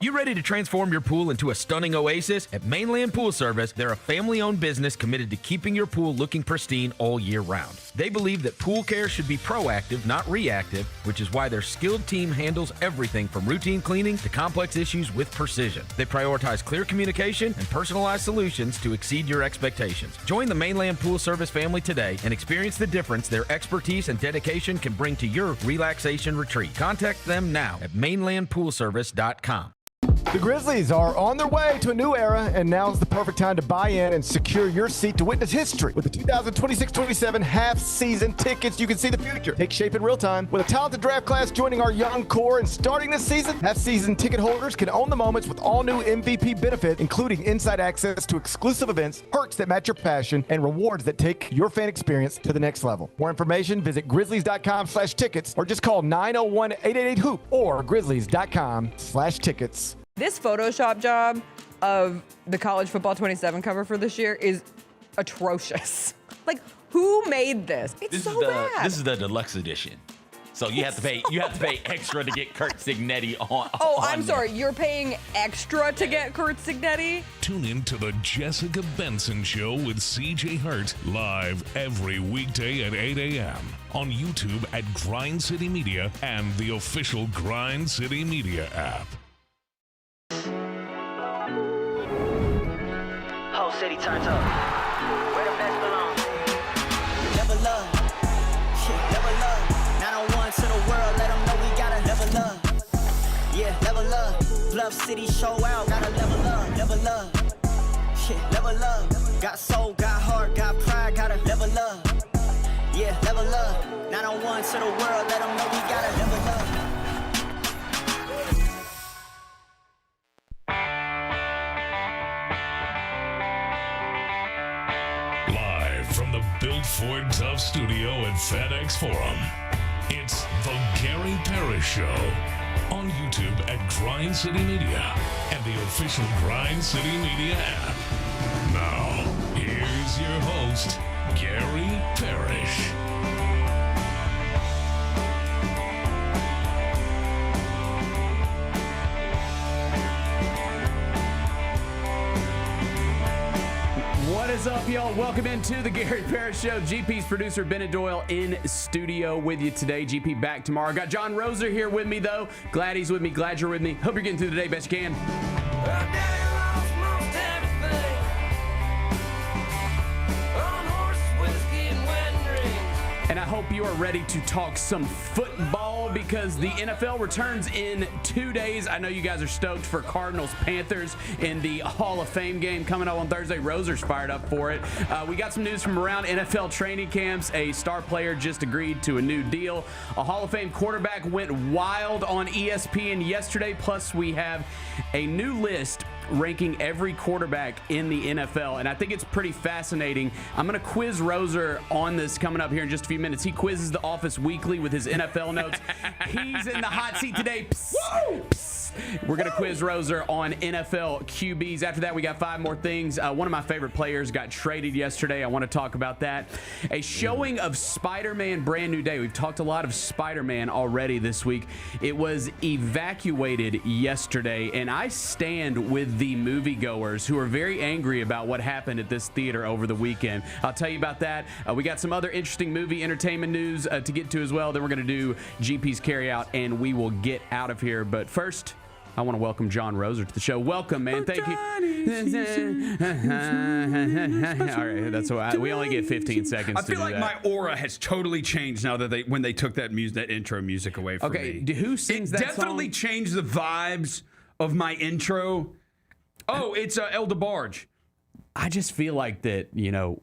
You ready to transform your pool into a stunning oasis? At Mainland Pool Service, they're a family-owned business committed to keeping your pool looking pristine all year round. They believe that pool care should be proactive, not reactive, which is why their skilled team handles everything from routine cleaning to complex issues with precision. They prioritize clear communication and personalized solutions to exceed your expectations. Join the Mainland Pool Service family today and experience the difference their expertise and dedication can bring to your relaxation retreat. Contact them now at mainlandpoolservice.com. The Grizzlies are on their way to a new era, and now's the perfect time to buy in and secure your seat to witness history. With the 2026-27 half-season tickets, you can see the future take shape in real time. With a talented draft class joining our young core and starting this season, half-season ticket holders can own the moments with all new MVP benefit, including inside access to exclusive events, perks that match your passion, and rewards that take your fan experience to the next level. More information, visit grizzlies.com/tickets or just call 901-888-HOOP or grizzlies.com/tickets. This Photoshop job of the College Football 27 cover for this year is atrocious. Like, who made this? It's so bad. This is the deluxe edition. So you have to pay extra to get Kurt Signetti on. Oh, I'm sorry. You're paying extra to get Kurt Signetti? Tune in to the Jessica Benson Show with CJ Hurt live every weekday at 8 a.m. on YouTube at Grind City Media and the official Grind City Media app. Whole city turns up. Where the best belong. Never love. Shit, never love. 901 to the world, let them know we gotta never love. Yeah, never love. Bluff City show out, gotta never love. Never love. Shit, never love. Got soul, got heart, got pride, gotta never love. Yeah, never love. 901 to the world, let them know we gotta never love. From the Built Ford Tough studio at FedEx Forum, it's the Gary Parrish Show on YouTube at Grind City Media and the official Grind City Media app. Now, here's your host, Gary Parrish. What is up, y'all? Welcome into the Gary Parrish Show. GP's producer, Bennett Doyle, in studio with you today. GP back tomorrow. Got John Roser here with me, though. Glad he's with me. Glad you're with me. Hope you're getting through the day best you can. And I hope you are ready to talk some football because the NFL returns in 2 days. I know you guys are stoked for Cardinals-Panthers in the Hall of Fame game coming up on Thursday. Roser's fired up for it. We got some news from around NFL training camps. A star player just agreed to a new deal. A Hall of Fame quarterback went wild on ESPN yesterday. Plus, we have a new list ranking every quarterback in the NFL, and I think it's pretty fascinating. I'm going to quiz Roser on this coming up here in just a few minutes. He quizzes the office weekly with his NFL notes. He's in the hot seat today. Psst, psst. We're going to quiz Roser on NFL QBs. After that, we got 5 more things. One of my favorite players got traded yesterday. I want to talk about that. A showing of Spider-Man Brand New Day. We've talked a lot of Spider-Man already this week. It was evacuated yesterday, and I stand with the moviegoers who are very angry about what happened at this theater over the weekend. I'll tell you about that. We got some other interesting movie entertainment news to get to as well. Then we're going to do GP's Carryout, and we will get out of here. But first, I want to welcome John Roser to the show. Welcome, man. Thank you. All right, that's why we only get 15 seconds. I feel like my aura has totally changed now that when they took that intro music away from me. Okay, who sings that song? It definitely changed the vibes of my intro. Oh, it's El DeBarge. I just feel like that, you know,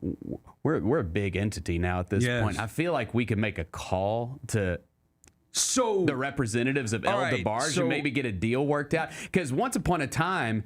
we're a big entity now at this point. I feel like we could make a call to the representatives of El DeBarge and maybe get a deal worked out. Because once upon a time,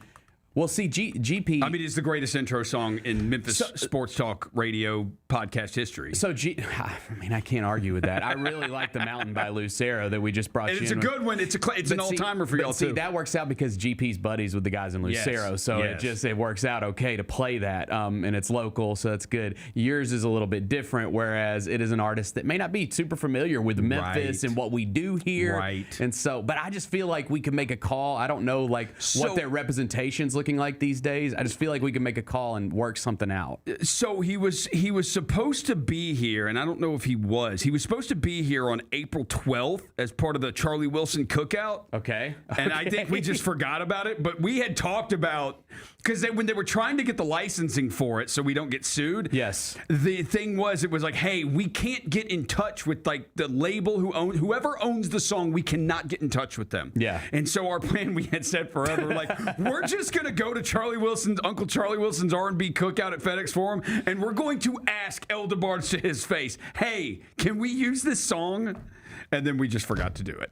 Well, see, GP. I mean, it's the greatest intro song in Memphis sports talk radio podcast history. So, I mean, I can't argue with that. I really like the Mountain by Lucero that we just brought you in. It's a good one. It's an all-timer for y'all, too. See, that works out because GP's buddies with the guys in Lucero, Yes. so Yes. it works out okay to play that, and it's local, so that's good. Yours is a little bit different, whereas it is an artist that may not be super familiar with Memphis and what we do here. Right. And so, but I just feel like we can make a call. I don't know, like, what their representation's looking like these days. I just feel like we can make a call and work something out. So he was supposed to be here, and I don't know if he was. He was supposed to be here on April 12th as part of the Charlie Wilson cookout. Okay. And I think we just forgot about it, but we had talked about, because when they were trying to get the licensing for it so we don't get sued. Yes. The thing was, it was like, hey, we can't get in touch with like the label whoever owns the song, we cannot get in touch with them. Yeah. And so our plan, we had said forever, like, we're just going to go to Uncle Charlie Wilson's R&B cookout at FedEx Forum, and we're going to ask El DeBarge to his face, hey, can we use this song? And then we just forgot to do it.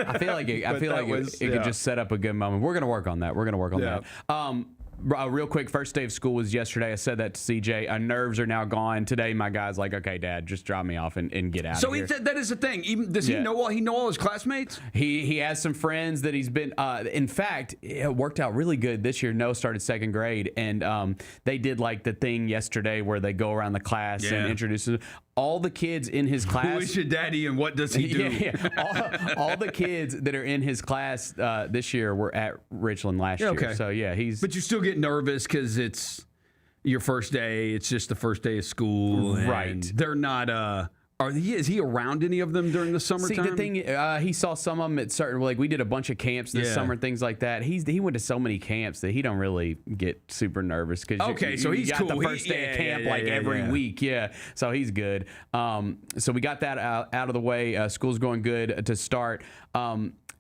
I feel like it could just set up a good moment. We're going to work on that. Real quick, first day of school was yesterday. I said that to CJ. Our nerves are now gone. Today, my guy's like, okay, Dad, just drop me off and get out of here. So that is the thing. Does he know all his classmates? He has some friends that he's been. In fact, it worked out really good this year. Noah started second grade, and they did like the thing yesterday where they go around the class and introduce all the kids in his class. Who is your daddy and what does he do? All the kids that are in his class this year were at Richland last year. Okay. So he's. But you still get nervous because it's your first day. It's just the first day of school. Right. They're not. Is he around any of them during the summertime? See, the thing, he saw some of them at certain, like we did a bunch of camps this summer, things like that. He went to so many camps that he don't really get super nervous because so he's got cool. the first day of camp every week. Yeah, so he's good. So we got that out of the way. School's going good to start.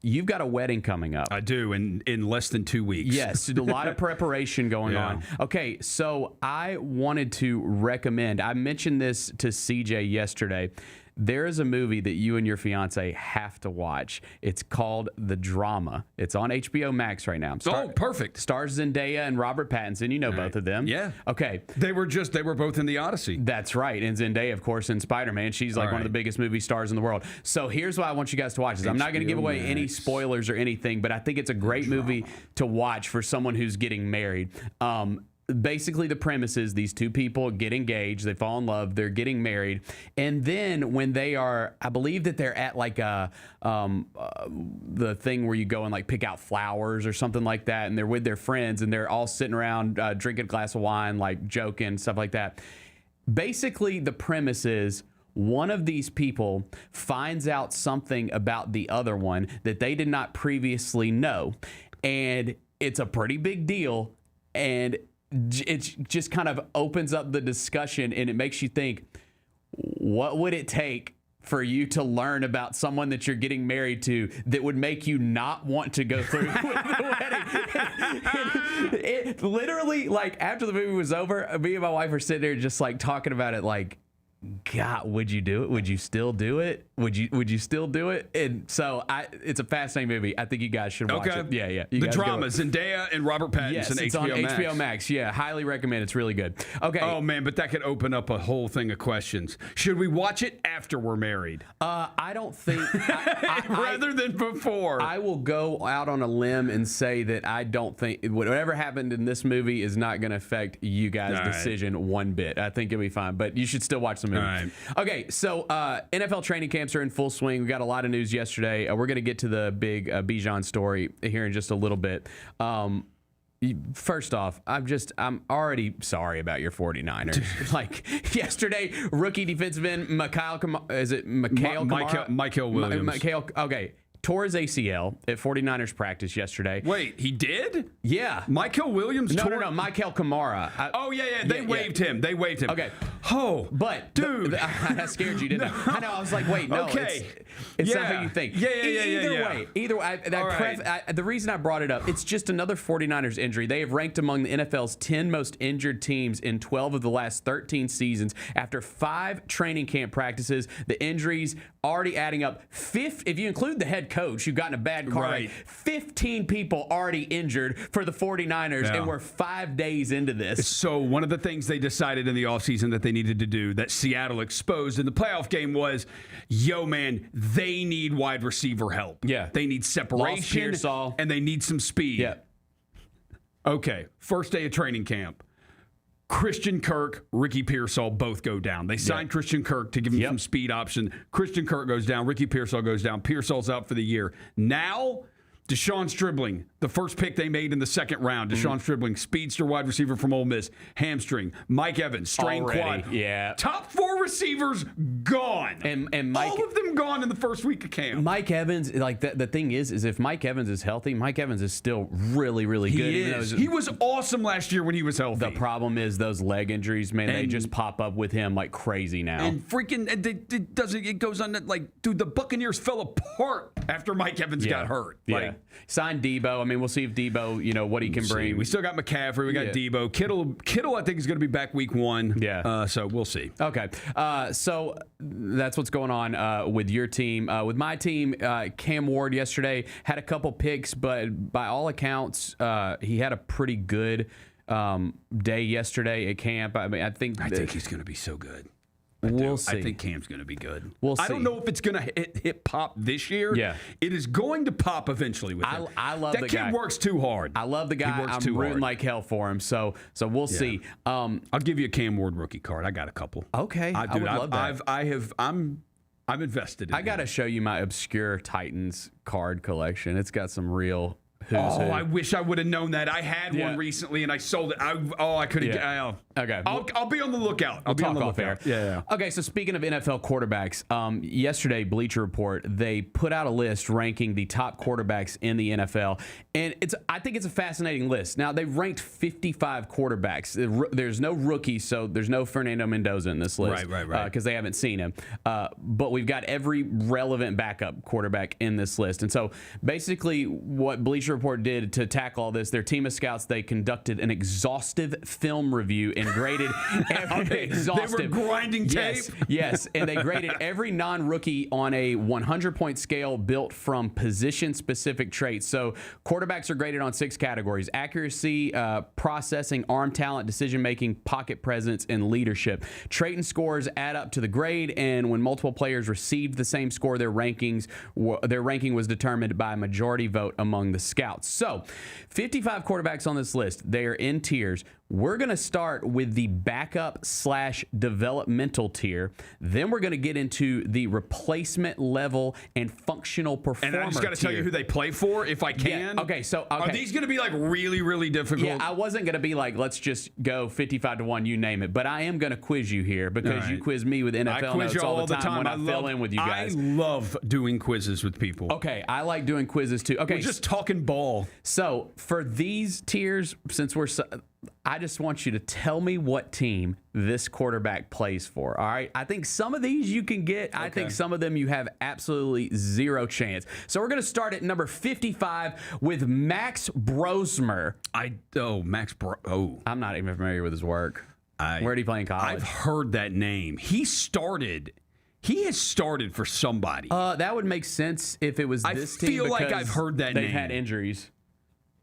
You've got a wedding coming up. I do, in less than 2 weeks. Yes, a lot of preparation going on. Okay, so I wanted to recommend, I mentioned this to CJ yesterday. There is a movie that you and your fiance have to watch. It's called The Drama. It's on HBO Max right now. Perfect. Stars Zendaya and Robert Pattinson. You know both of them. Yeah. Okay. They were both in The Odyssey. That's right. And Zendaya, of course, in Spider-Man. She's like one of the biggest movie stars in the world. So here's what I want you guys to watch. I'm not going to give away any spoilers or anything, but I think it's a great movie to watch for someone who's getting married. Basically, the premise is these two people get engaged, they fall in love, they're getting married, and then when they are, I believe that they're at like the thing where you go and like pick out flowers or something like that, and they're with their friends, and they're all sitting around drinking a glass of wine, like joking, stuff like that. Basically, the premise is one of these people finds out something about the other one that they did not previously know, and it's a pretty big deal, and it just kind of opens up the discussion, and it makes you think, what would it take for you to learn about someone that you're getting married to that would make you not want to go through with the wedding? It literally, like, after the movie was over, me and my wife were sitting there just like talking about it, like, God, would you do it? Would you still do it? Would you still do it? And so it's a fascinating movie. I think you guys should watch it. Yeah. The Drama, Zendaya and Robert Pattinson. Yes, it's on HBO Max. Yeah, highly recommend. It's really good. Okay. Oh man, but that could open up a whole thing of questions. Should we watch it after we're married? I don't think rather than before. I will go out on a limb and say that I don't think whatever happened in this movie is not going to affect you guys' decision one bit. I think it'll be fine, but you should still watch the movie. Right. Okay, so NFL training camps are in full swing. We got a lot of news yesterday. We're going to get to the big Bijan story here in just a little bit. First off, I'm already sorry about your 49ers. Like yesterday, rookie defensive end Mikael Williams. Okay. Tore his ACL at 49ers practice yesterday. Wait, he did? Yeah. Mikael Williams No, Mikael Kamara. They waived him. Okay. Oh, But dude, I scared you, didn't I? I know. I was like, wait, no, Okay. it's not Yeah. who you think. Yeah. Either way, All right. the reason I brought it up, it's just another 49ers injury. They have ranked among the NFL's 10 most injured teams in 12 of the last 13 seasons. After 5 training camp practices, the injuries already adding up. If you include the head coach who got in a bad car wreck, 15 people already injured for the 49ers, Yeah. and we're 5 days into this. So one of the things they decided in the offseason that they needed to do that Seattle exposed in the playoff game was, yo, man, they need wide receiver help. Yeah. They need separation, Pearsall. and they need some speed. Yeah. Okay, first day of training camp. Christian Kirk, Ricky Pearsall both go down. They signed Christian Kirk to give him some speed option. Christian Kirk goes down. Ricky Pearsall goes down. Pearsall's out for the year. Now, Deshaun Stribling, the first pick they made in the second round. Deshaun Stribling, speedster wide receiver from Ole Miss, hamstring. Mike Evans, strained Already, quad. yeah. Top 4 receivers gone. And Mike, all of them gone in the first week of camp. Mike Evans, like the thing is if Mike Evans is healthy, Mike Evans is still really, really good. He even though is. He was awesome last year when he was healthy. The problem is those leg injuries, man. They just pop up with him like crazy now. And freaking, it goes on that, like, dude, the Buccaneers fell apart after Mike Evans got hurt. Like, Signed Debo. I mean, we'll see if Debo, what he can bring. We still got McCaffrey. We got Debo. Kittle, I think, is going to be back week 1. Yeah. So we'll see. Okay. So that's what's going on with your team. With my team, Cam Ward yesterday had a couple picks, but by all accounts, he had a pretty good day yesterday at camp. I mean, I think he's going to be so good. We'll see. I think Cam's going to be good. We'll see. I don't know if it's going to hit pop this year. Yeah. It is going to pop eventually with him. I love that the kid guy. works too hard. I love the guy. He works I'm too rooting hard. like hell for him. So we'll see. I'll give you a Cam Ward rookie card. I got a couple. Okay. I would love that. I'm invested in I got to show you my obscure Titans card collection. It's got some real who's who. I wish I would have known that. I had one recently and I sold it. I couldn't. Yeah. Okay. I'll be on the lookout. I'll be on the lookout. Yeah. Okay, so speaking of NFL quarterbacks, yesterday Bleacher Report, they put out a list ranking the top quarterbacks in the NFL, and I think it's a fascinating list. Now, they've ranked 55 quarterbacks. There's no rookies, so there's no Fernando Mendoza in this list. Right. Because they haven't seen him. But we've got every relevant backup quarterback in this list. And so basically what Bleacher Report did to tackle all this, their team of scouts, they conducted an exhaustive film review and graded every exhaustive. They were grinding tape? Yes, and they graded every non-rookie on a 100-point scale built from position-specific traits. So quarterbacks are graded on 6 categories: accuracy, processing, arm talent, decision-making, pocket presence, and leadership. Trait and scores add up to the grade, and when multiple players received the same score, their ranking was determined by a majority vote among the scouts. So 55 quarterbacks on this list. They are in tiers. We're going to start with the backup/developmental tier. Then we're going to get into the replacement level and functional performer And I just got to tell you who they play for, if I can. Yeah. Okay. Are these going to be like really, really difficult? Yeah, I wasn't going to be like, let's just go 55-1, you name it. But I am going to quiz you here because you quiz me with NFL notes all the time when I fill in with you guys. I love doing quizzes with people. Okay, I like doing quizzes too. Okay, We're just talking ball. So for these tiers, since I just want you to tell me what team this quarterback plays for. All right. I think some of these you can get. I think some of them you have absolutely zero chance. So we're going to start at number 55 with Max Brosmer. I'm not even familiar with his work. Where did he play in college? I've heard that name. He has started for somebody. That would make sense if it was this team. I feel like I've heard that name. They've had injuries.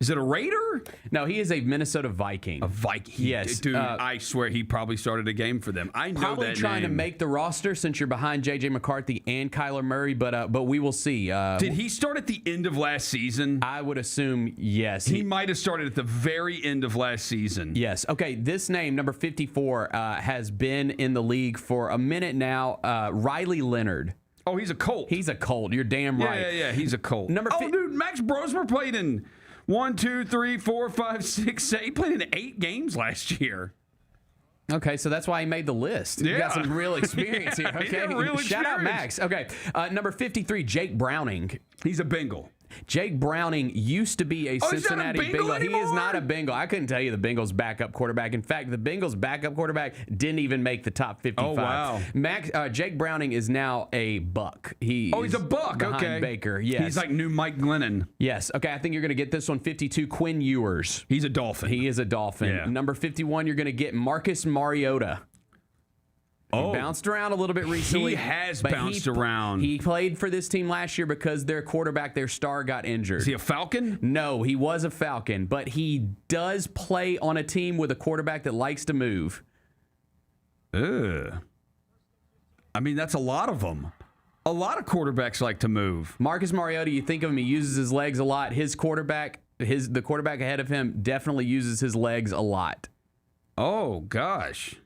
Is it a Raider? No, he is a Minnesota Viking. A Viking? Yes. Dude, I swear he probably started a game for them. I know probably that trying name. to make the roster since you're behind J.J. McCarthy and Kyler Murray, but we will see. Did he start at the end of last season? I would assume yes. He might have started at the very end of last season. Yes. Okay, this name, number 54, has been in the league for a minute now. Riley Leonard. Oh, he's a Colt. He's a Colt. You're damn right. Yeah, he's a Colt. Dude, Max Brosmer played in 1, 2, 3, 4, 5, 6, 7. He played in 8 games last year. Okay, so that's why he made the list. Yeah. You got some real experience here. Okay, real shout out experience. Max. Okay, number 53, Jake Browning. He's a Bengal. Jake Browning used to be a Cincinnati Bengal Bengal. He is anymore? not a Bengal. I couldn't tell you the Bengals' backup quarterback. In fact, the Bengals' backup quarterback didn't even make the top 55. Oh, wow. Jake Browning is now a Buck. He's a Buck. behind Okay. Baker. Yes. He's like new Mike Glennon. Yes. Okay, I think you're going to get this one. 52, Quinn Ewers. He's a Dolphin. He is a Dolphin. Yeah. Number 51, you're going to get Marcus Mariota. He bounced around a little bit recently. He has but bounced around. He played for this team last year because their quarterback, their star, got injured. Is he a Falcon? No, he was a Falcon, but he does play on a team with a quarterback that likes to move. Ugh. I mean, that's a lot of them. A lot of quarterbacks like to move. Marcus Mariota, you think of him, he uses his legs a lot. His quarterback, the quarterback ahead of him, definitely uses his legs a lot. Oh, gosh.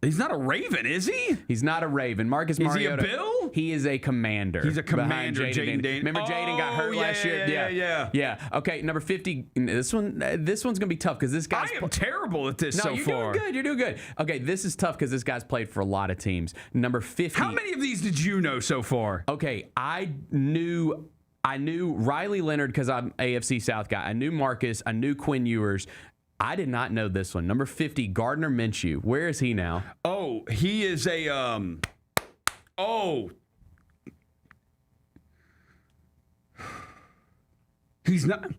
He's not a Raven, is he? He's not a Raven. Marcus Mariota. Is he a Bill? He is a commander. He's a behind commander, Jaden Daniels. Remember Jaden got hurt last year? Yeah. Okay, number 50. This one's going to be tough because this guy's... I am terrible at this so you're far. You're doing good. Okay, this is tough because this guy's played for a lot of teams. Number 50. How many of these did you know so far? Okay, I knew Riley Leonard because I'm AFC South guy. I knew Marcus. I knew Quinn Ewers. I did not know this one. Number 50, Gardner Minshew. Where is he now? Oh, he is a he's not.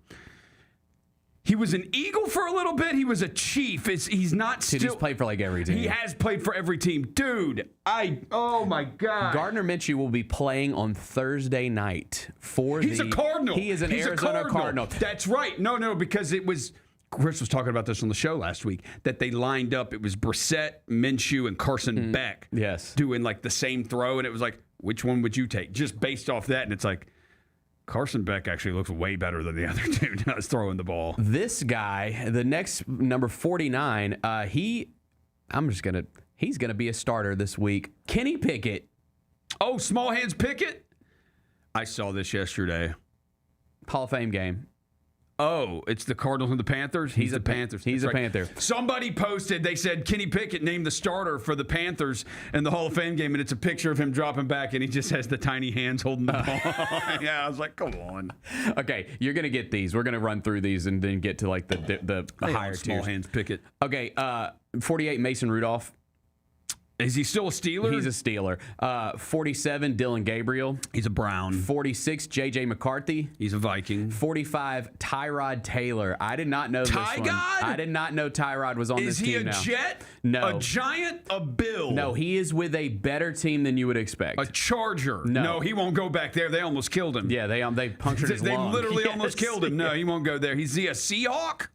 He was an Eagle for a little bit. He was a Chief. He's not still. He's played for like every team. He has played for every team, dude. Oh my God. Gardner Minshew will be playing on Thursday night for He's a Cardinal. He is an He's Arizona a Cardinal. That's right. No, because it was. Chris was talking about this on the show last week, that they lined up. It was Brissett, Minshew, and Carson Beck. Yes. Doing like the same throw. And it was like, which one would you take? Just based off that. And it's like, Carson Beck actually looks way better than the other dude that was throwing the ball. This guy, the next number 49, he's going to be a starter this week. Kenny Pickett. Oh, Small Hands Pickett? I saw this yesterday. Hall of Fame game. Oh, it's the Cardinals and the Panthers? He's the Panthers. He's That's a right. Panther. Somebody posted, they said Kenny Pickett named the starter for the Panthers in the Hall of Fame game, and it's a picture of him dropping back, and he just has the tiny hands holding the ball. Yeah, I was like, come on. Okay, you're going to get these. We're going to run through these and then get to like the higher Small tiers. Hands Pickett. Okay, 48, Mason Rudolph. Is he still a Steeler? He's a Steeler. 47, Dylan Gabriel. He's a Brown. 46, J.J. McCarthy. He's a Viking. 45, Tyrod Taylor. I did not know this one. Tyrod? I did not know Tyrod was on this team now. Is he a Jet? No. A Giant? A Bill? No, he is with a better team than you would expect. A Charger? No. He won't go back there. They almost killed him. Yeah, they punctured his They lung. literally Yes. almost killed him. No, he won't go there. Is he a Seahawk?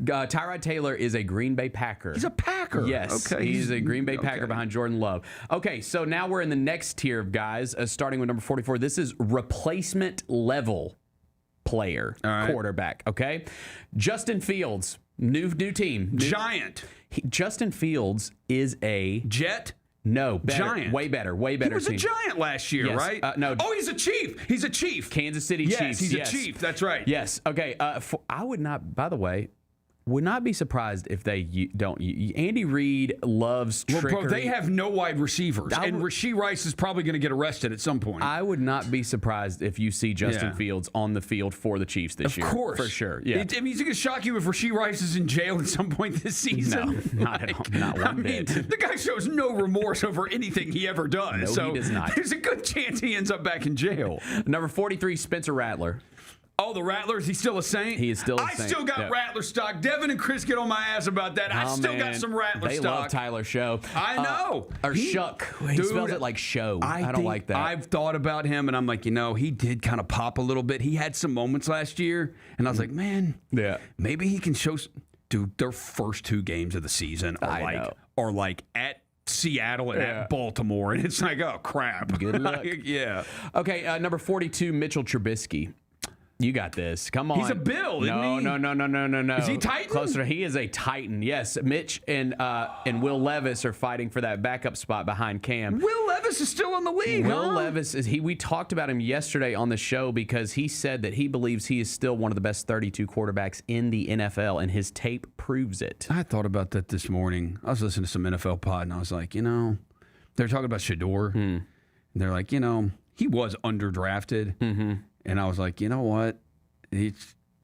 Tyrod Taylor is a Green Bay Packer. He's a Packer. Yes, Okay. he's a Green Bay Packer behind Jordan Love. Okay, so now we're in the next tier of guys, starting with number 44. This is replacement level player, quarterback, okay? Justin Fields, new team. Giant. Justin Fields is a... Jet? No, better, Giant. way better He was team. a Giant last year, Yes. right? No. Oh, he's a Chief. He's a Chief. Kansas City Yes, Chiefs. he's Yes. a Chief. That's right. Yes. Okay. I would not, by the way, would not be surprised if they don't. Andy Reid loves trickery. Bro, they have no wide receivers. And Rashee Rice is probably going to get arrested at some point. I would not be surprised if you see Justin Fields on the field for the Chiefs this year. Of course. For sure. Yeah. I mean, is it going to shock you if Rashee Rice is in jail at some point this season? No, not at all. Not one bit. The guy shows no remorse over anything he ever does. No, so he does not. There's a good chance he ends up back in jail. Number 43, Spencer Rattler. Oh, the Rattlers? He's still a Saint? He is still a Saint. I still got Rattler stock. Devin and Chris get on my ass about that. I still got some Rattler they stock. They love Tyler Show. I know. Or Shuck. He spells it like show. I don't like that. I've thought about him, and I'm like, he did kind of pop a little bit. He had some moments last year, and I was like, man, maybe he can show. Dude, their first two games of the season are like at Seattle and at Baltimore, and it's like, oh crap. Good luck. Yeah. Okay, number 42, Mitchell Trubisky. You got this. Come on. He's a Bill, isn't he? No. Is he Titan? Closer. He is a Titan. Yes. Mitch and Will Levis are fighting for that backup spot behind Cam. Will Levis is still in the league. Will Levis is we talked about him yesterday on the show because he said that he believes he is still one of the best 32 quarterbacks in the NFL, and his tape proves it. I thought about that this morning. I was listening to some NFL pod, and I was like, they're talking about Shador. And they're like, he was underdrafted. And I was like, you know what?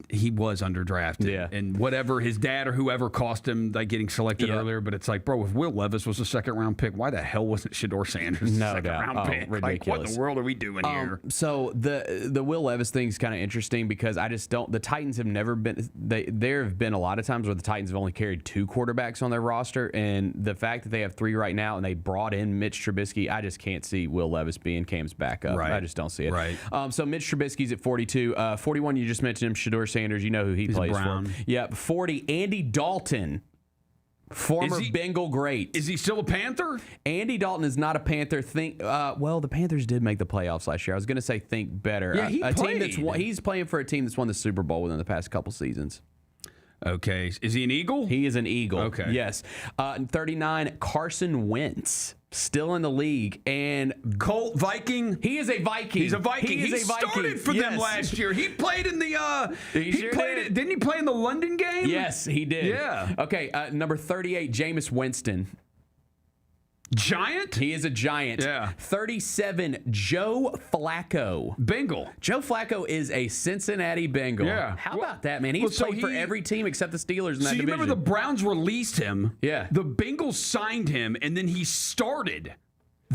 He was underdrafted. Yeah. And whatever, his dad or whoever cost him like getting selected earlier. But it's like, bro, if Will Levis was a second-round pick, why the hell wasn't Shedeur Sanders No a doubt. second-round pick? Ridiculous. Like, what in the world are we doing here? So the Will Levis thing is kind of interesting because I just don't. The Titans have never been. There have been a lot of times where the Titans have only carried 2 quarterbacks on their roster, and the fact that they have 3 right now and they brought in Mitch Trubisky, I just can't see Will Levis being Cam's backup. Right. I just don't see it. Right. So Mitch Trubisky's at 42. 41, you just mentioned him. Shedeur Sanders, you know who he plays Brown. for. Yep. 40. Andy Dalton. Former Bengal great. Is he still a Panther? Andy Dalton is not a Panther. Well, the Panthers did make the playoffs last year. I was going to say think better. Yeah, he played. played. He's playing for a team that's won the Super Bowl within the past couple seasons. Okay. Is he an Eagle? He is an Eagle. Okay. Yes. 39, Carson Wentz. Still in the league. And Colt Viking. he is a Viking. He's a Viking. He is a Viking. Started for them last year. He played in the. He sure played did. it. Didn't he play in the London game? Yes, he did. Yeah. Okay. Number 38, Jameis Winston. Giant. He is a Giant. Yeah. 37, Joe Flacco. Bengal. Joe Flacco is a Cincinnati Bengal. Yeah. How about that, man? He's played for every team except the Steelers in that So you division. remember the Browns released him? Yeah. The Bengals signed him, and then he started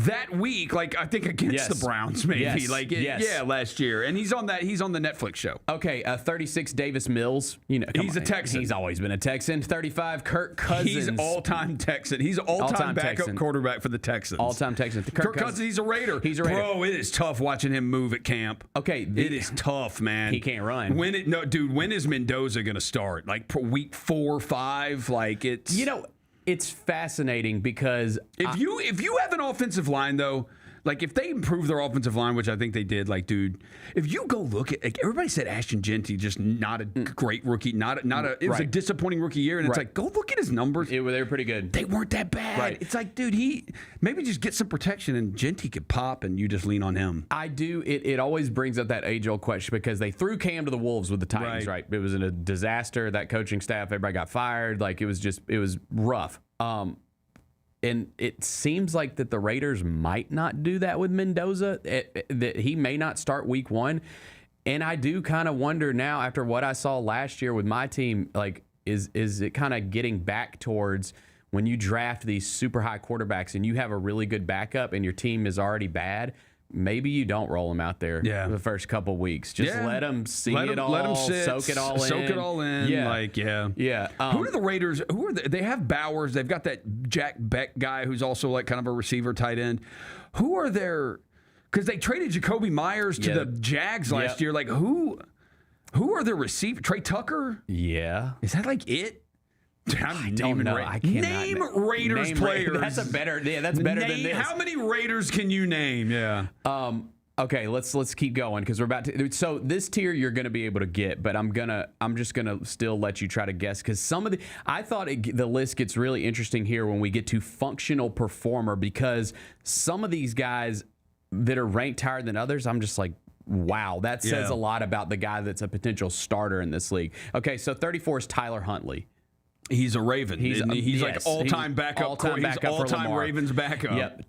that week, like I think against Yes. the Browns, maybe. Yes. Yes. Yeah, last year. And he's on the Netflix show. Okay, 36, Davis Mills. You know, He's a Texan. He's always been a Texan. 35, Kirk Cousins. He's all-time Texan. He's all-time backup Texan. quarterback for the Texans. All-time Texan. Kirk Cousins, he's a Raider. He's a Raider. Bro, it is tough watching him move at camp. Okay, it is tough, man. He can't run. When is Mendoza going to start? Like week 4 or 5? Like it's. You know, it's fascinating because If you have an offensive line though, like if they improve their offensive line, which I think they did, like dude, if you go look at like, everybody said Ashton Genty just not a great rookie, it was a disappointing rookie year, and it's like go look at his numbers. they were pretty good. They weren't that bad. Right. It's like, dude, he maybe just get some protection and Genty could pop and you just lean on him. I do. It always brings up that age-old question because they threw Cam to the Wolves with the Titans, right? It was a disaster. That coaching staff, everybody got fired. Like it was rough. And it seems like that the Raiders might not do that with Mendoza, that he may not start week 1. And I do kind of wonder now, after what I saw last year with my team, like, is it kind of getting back towards when you draft these super high quarterbacks and you have a really good backup and your team is already bad, maybe you don't roll them out there the first couple weeks. Just let them see it all, let them sit, soak it all in. Soak it all in. Yeah. Yeah. Who are the Raiders? They have Bowers. They've got that Jack Beck guy who's also like kind of a receiver tight end. Who are their? Because they traded Jacoby Myers to the Jags last year. Like who are their receivers? Trey Tucker? Yeah. Is that like it? I don't know. I cannot name Raiders players. That's better than this. How many Raiders can you name? Yeah. Okay, let's keep going because we're about to. So this tier you're going to be able to get, but I'm just gonna still let you try to guess because I thought the list gets really interesting here when we get to functional performer because some of these guys that are ranked higher than others, I'm just like, wow, that says a lot about the guy that's a potential starter in this league. Okay, so 34 is Tyler Huntley. He's a Raven. He's like all-time backup. All-time Ravens backup. Yep.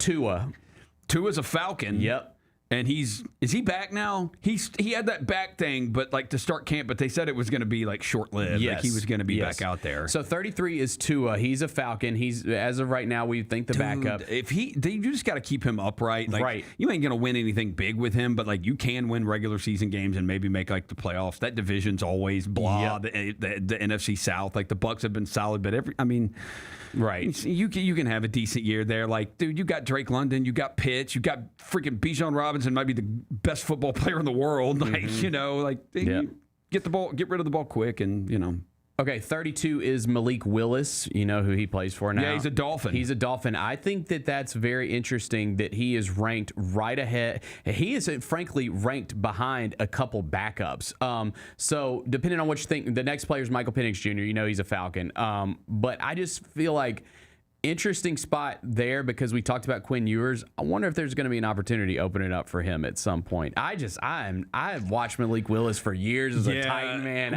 Tua's a Falcon. Yep. And is he back now? He had that back thing, but like to start camp, but they said it was going to be like short-lived. Yes. Like he was going to be back out there. So 33 is Tua. He's a Falcon. He's as of right now we think the backup. You just got to keep him upright. Like, you ain't going to win anything big with him, but like you can win regular season games and maybe make like the playoffs. That division's always blah. Yep. The NFC South, like the Bucs have been solid, but you can have a decent year there. Like, dude, you got Drake London, you got Pitts, you got freaking Bijan Robinson, might be the best football player in the world. Like, get the ball, get rid of the ball quick, and Okay, 32 is Malik Willis. You know who he plays for now. Yeah, he's a Dolphin. He's a Dolphin. I think that's very interesting that he is ranked right ahead. He is, frankly, ranked behind a couple backups. So depending on what you think, the next player is Michael Penix Jr. You know he's a Falcon. But I just feel like interesting spot there because we talked about Quinn Ewers. I wonder if there's going to be an opportunity opening up for him at some point. I've watched Malik Willis for years as a Titan, man.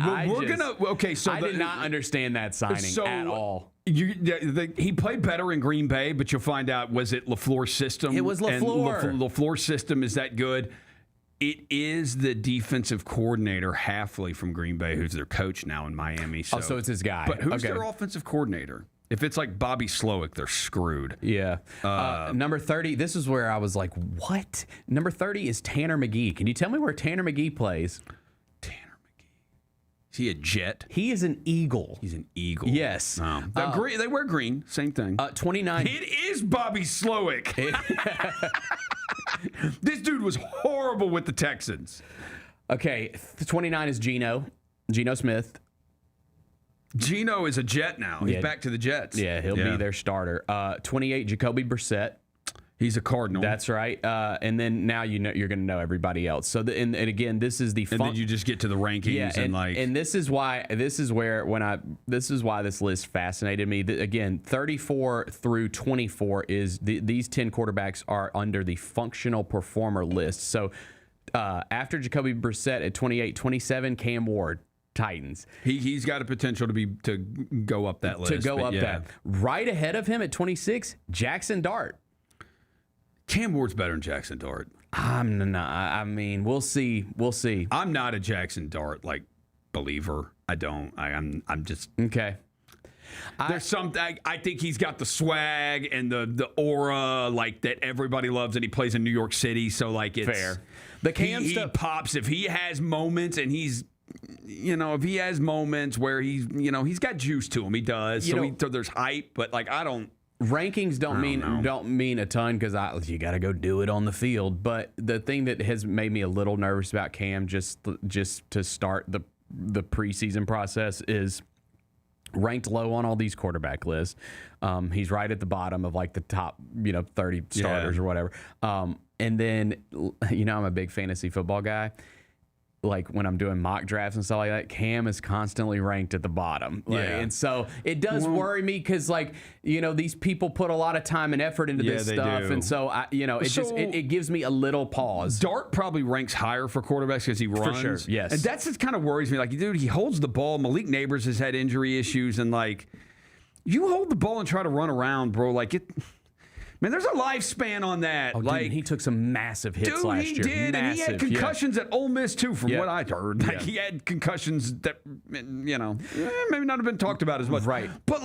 So I did not understand that signing at all. He played better in Green Bay, but you'll find out, was it LaFleur's system? It was LaFleur. And LaFleur's system is that good. It is the defensive coordinator, Halfley from Green Bay, who's their coach now in Miami. So it's his guy. But who's their offensive coordinator? If it's like Bobby Slowick, they're screwed. Yeah. Number 30, this is where I was like, what? Number 30 is Tanner McGee. Can you tell me where Tanner McGee plays? Tanner McGee. Is he a Jet? He is an Eagle. He's an Eagle. Yes. Green, they wear green. Same thing. 29. It is Bobby Slowick. This dude was horrible with the Texans. Okay. 29 is Geno Smith. Geno is a Jet now. He's back to the Jets. Yeah, he'll be their starter. 28, Jacoby Brissett. He's a Cardinal. That's right. And then now you're going to know everybody else. So and again, this is the and then you just get to the rankings and this is why this is why this list fascinated me. Again, 34 through 24 is these 10 quarterbacks are under the functional performer list. So after Jacoby Brissett at 28, 27, Cam Ward. Titans. He's got a potential to go up that list. That. Right ahead of him at 26, Jackson Dart. Cam Ward's better than Jackson Dart. I'm not. I mean, we'll see. We'll see. I'm not a Jackson Dart believer. I don't. I'm just okay. There's something. I think he's got the swag and the aura that everybody loves, and he plays in New York City, so it's fair. The Cam he pops if he has moments, and he's. If he has moments where he's got juice to him, he does. So there's hype, but I don't. Rankings don't mean a ton because you got to go do it on the field. But the thing that has made me a little nervous about Cam just to start the preseason process is ranked low on all these quarterback lists. He's right at the bottom of the top 30 starters or whatever. And then I'm a big fantasy football guy. When I'm doing mock drafts and stuff like that, Cam is constantly ranked at the bottom. And so it does worry me because, these people put a lot of time and effort into this stuff. Do. And so, it gives me a little pause. Dart probably ranks higher for quarterbacks because he runs. For sure, yes. And that's just kind of worries me. Dude, he holds the ball. Malik Neighbors has had injury issues. And, you hold the ball and try to run around, bro. Man, there's a lifespan on that. Oh, dude, he took some massive hits last year. Dude, he did, and he had concussions at Ole Miss, too, from what I heard. He had concussions that, maybe not have been talked about as much. Right. But,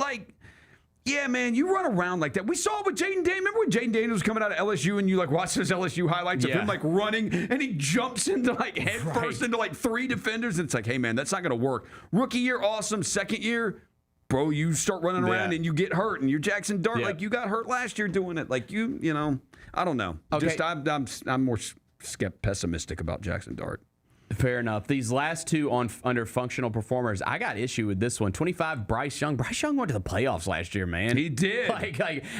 yeah, man, you run around like that. We saw it with Jaden Daniels. Remember when Jaden Daniels was coming out of LSU and you, watched those LSU highlights of him, running, and he jumps into, head first into, 3 defenders, and it's hey, man, that's not going to work. Rookie year, awesome. Second year, bro, you start running around and you get hurt, and you're Jackson Dart you got hurt last year doing it. I don't know. Okay. I'm more pessimistic about Jackson Dart. Fair enough. These last two under functional performers, I got issue with this one. 25, Bryce Young. Bryce Young went to the playoffs last year, man. He did.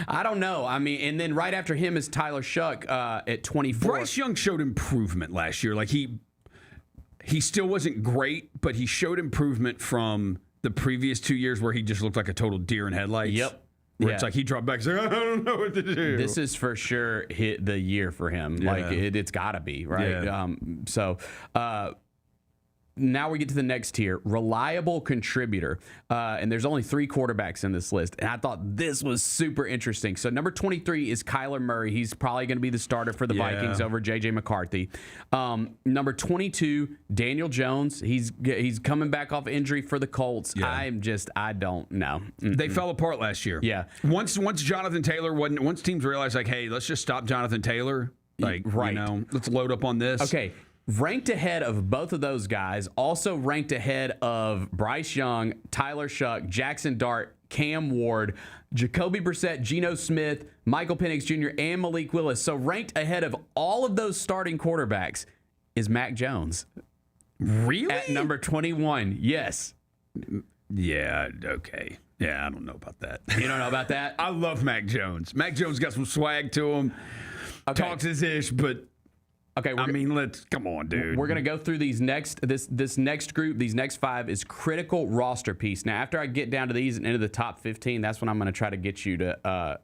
I don't know. I mean, and then right after him is Tyler Shuck at 24. Bryce Young showed improvement last year. He still wasn't great, but he showed improvement from the previous 2 years where he just looked like a total deer in headlights. Yep. Where it's he dropped back and said, I don't know what to do. This is for sure hit the year for him. It's got to be, right? Yeah. Now we get to the next tier, reliable contributor. And there's only 3 quarterbacks in this list. And I thought this was super interesting. So number 23 is Kyler Murray. He's probably going to be the starter for the Vikings over J.J. McCarthy. Number 22, Daniel Jones. He's coming back off injury for the Colts. Yeah. I don't know. They fell apart last year. Yeah. Once Jonathan Taylor once teams realized hey, let's just stop Jonathan Taylor. Let's load up on this. Okay. Ranked ahead of both of those guys, also ranked ahead of Bryce Young, Tyler Shuck, Jackson Dart, Cam Ward, Jacoby Brissett, Geno Smith, Michael Penix Jr., and Malik Willis. So ranked ahead of all of those starting quarterbacks is Mac Jones. Really? At number 21, yes. Yeah, okay. Yeah, I don't know about that. You don't know about that? I love Mac Jones. Mac Jones got some swag to him. Okay. Talks his ish, but... Okay, let's come on, dude. We're gonna go through this next group. These next 5 is critical roster piece. Now, after I get down to these and into the top 15, that's when I'm gonna try to get you to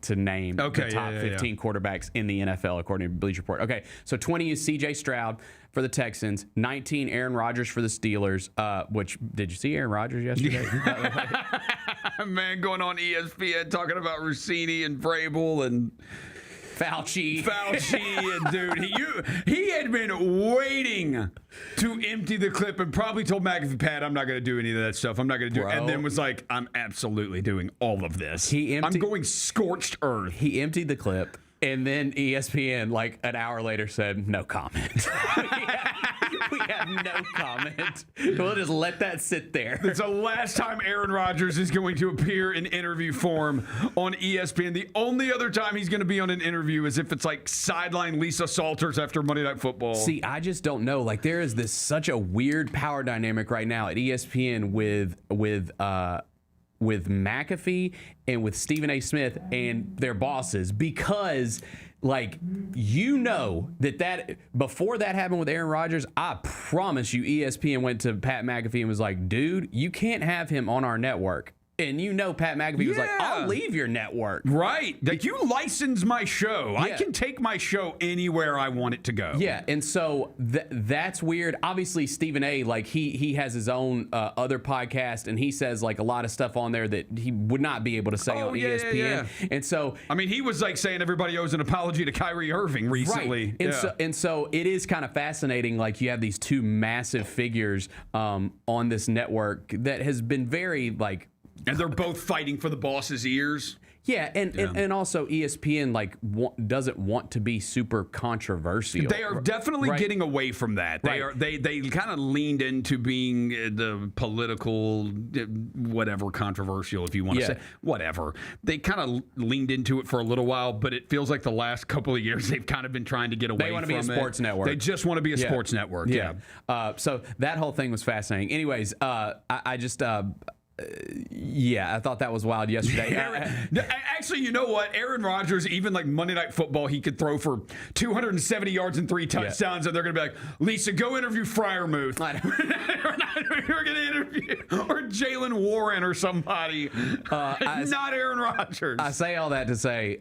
name the top 15 quarterbacks in the NFL according to Bleacher Report. Okay, so 20 is C.J. Stroud for the Texans. 19, Aaron Rodgers for the Steelers. Which did you see Aaron Rodgers yesterday? Man, going on ESPN talking about Rossini and Vrabel and. Fauci, and dude, he had been waiting to empty the clip and probably told McAfee, Pat, I'm not going to do any of that stuff. I'm not going to do it. And then was like, I'm absolutely doing all of this. I'm going scorched earth. He emptied the clip. And then ESPN, like an hour later, said, no comment. we have no comment. We'll just let that sit there. It's the last time Aaron Rodgers is going to appear in interview form on ESPN. The only other time he's going to be on an interview is if it's like sideline Lisa Salters after Monday Night Football. See, I just don't know. Like, there is this such a weird power dynamic right now at ESPN with McAfee and with Stephen A. Smith and their bosses, because like, you know, that before that happened with Aaron Rodgers, I promise you ESPN went to Pat McAfee and was like, dude, you can't have him on our network. And you know Pat McAfee was like, I'll leave your network. Right. Like, you license my show. Yeah. I can take my show anywhere I want it to go. Yeah, and so that's weird. Obviously, Stephen A., like, he has his own other podcast, and he says, like, a lot of stuff on there that he would not be able to say on ESPN. Yeah. And so... I mean, he was, like, saying everybody owes an apology to Kyrie Irving recently. Right. And so it is kind of fascinating, like, you have these two massive figures on this network that has been very, like... And they're both fighting for the boss's ears. Yeah, and also ESPN like doesn't want to be super controversial. They are definitely getting away from that. They kind of leaned into being the political whatever controversial, if you want to say whatever. They kind of leaned into it for a little while, but it feels like the last couple of years they've kind of been trying to get away from it. They want to be a sports network. They just want to be a sports network. Yeah. So that whole thing was fascinating. Anyways, I just. I thought that was wild yesterday. Actually, you know what? Aaron Rodgers, even like Monday Night Football, he could throw for 270 yards and 3 touchdowns, and they're going to be like, Lisa, go interview Freiermuth. We're going to interview or Jalen Warren or somebody. Not Aaron Rodgers. I say all that to say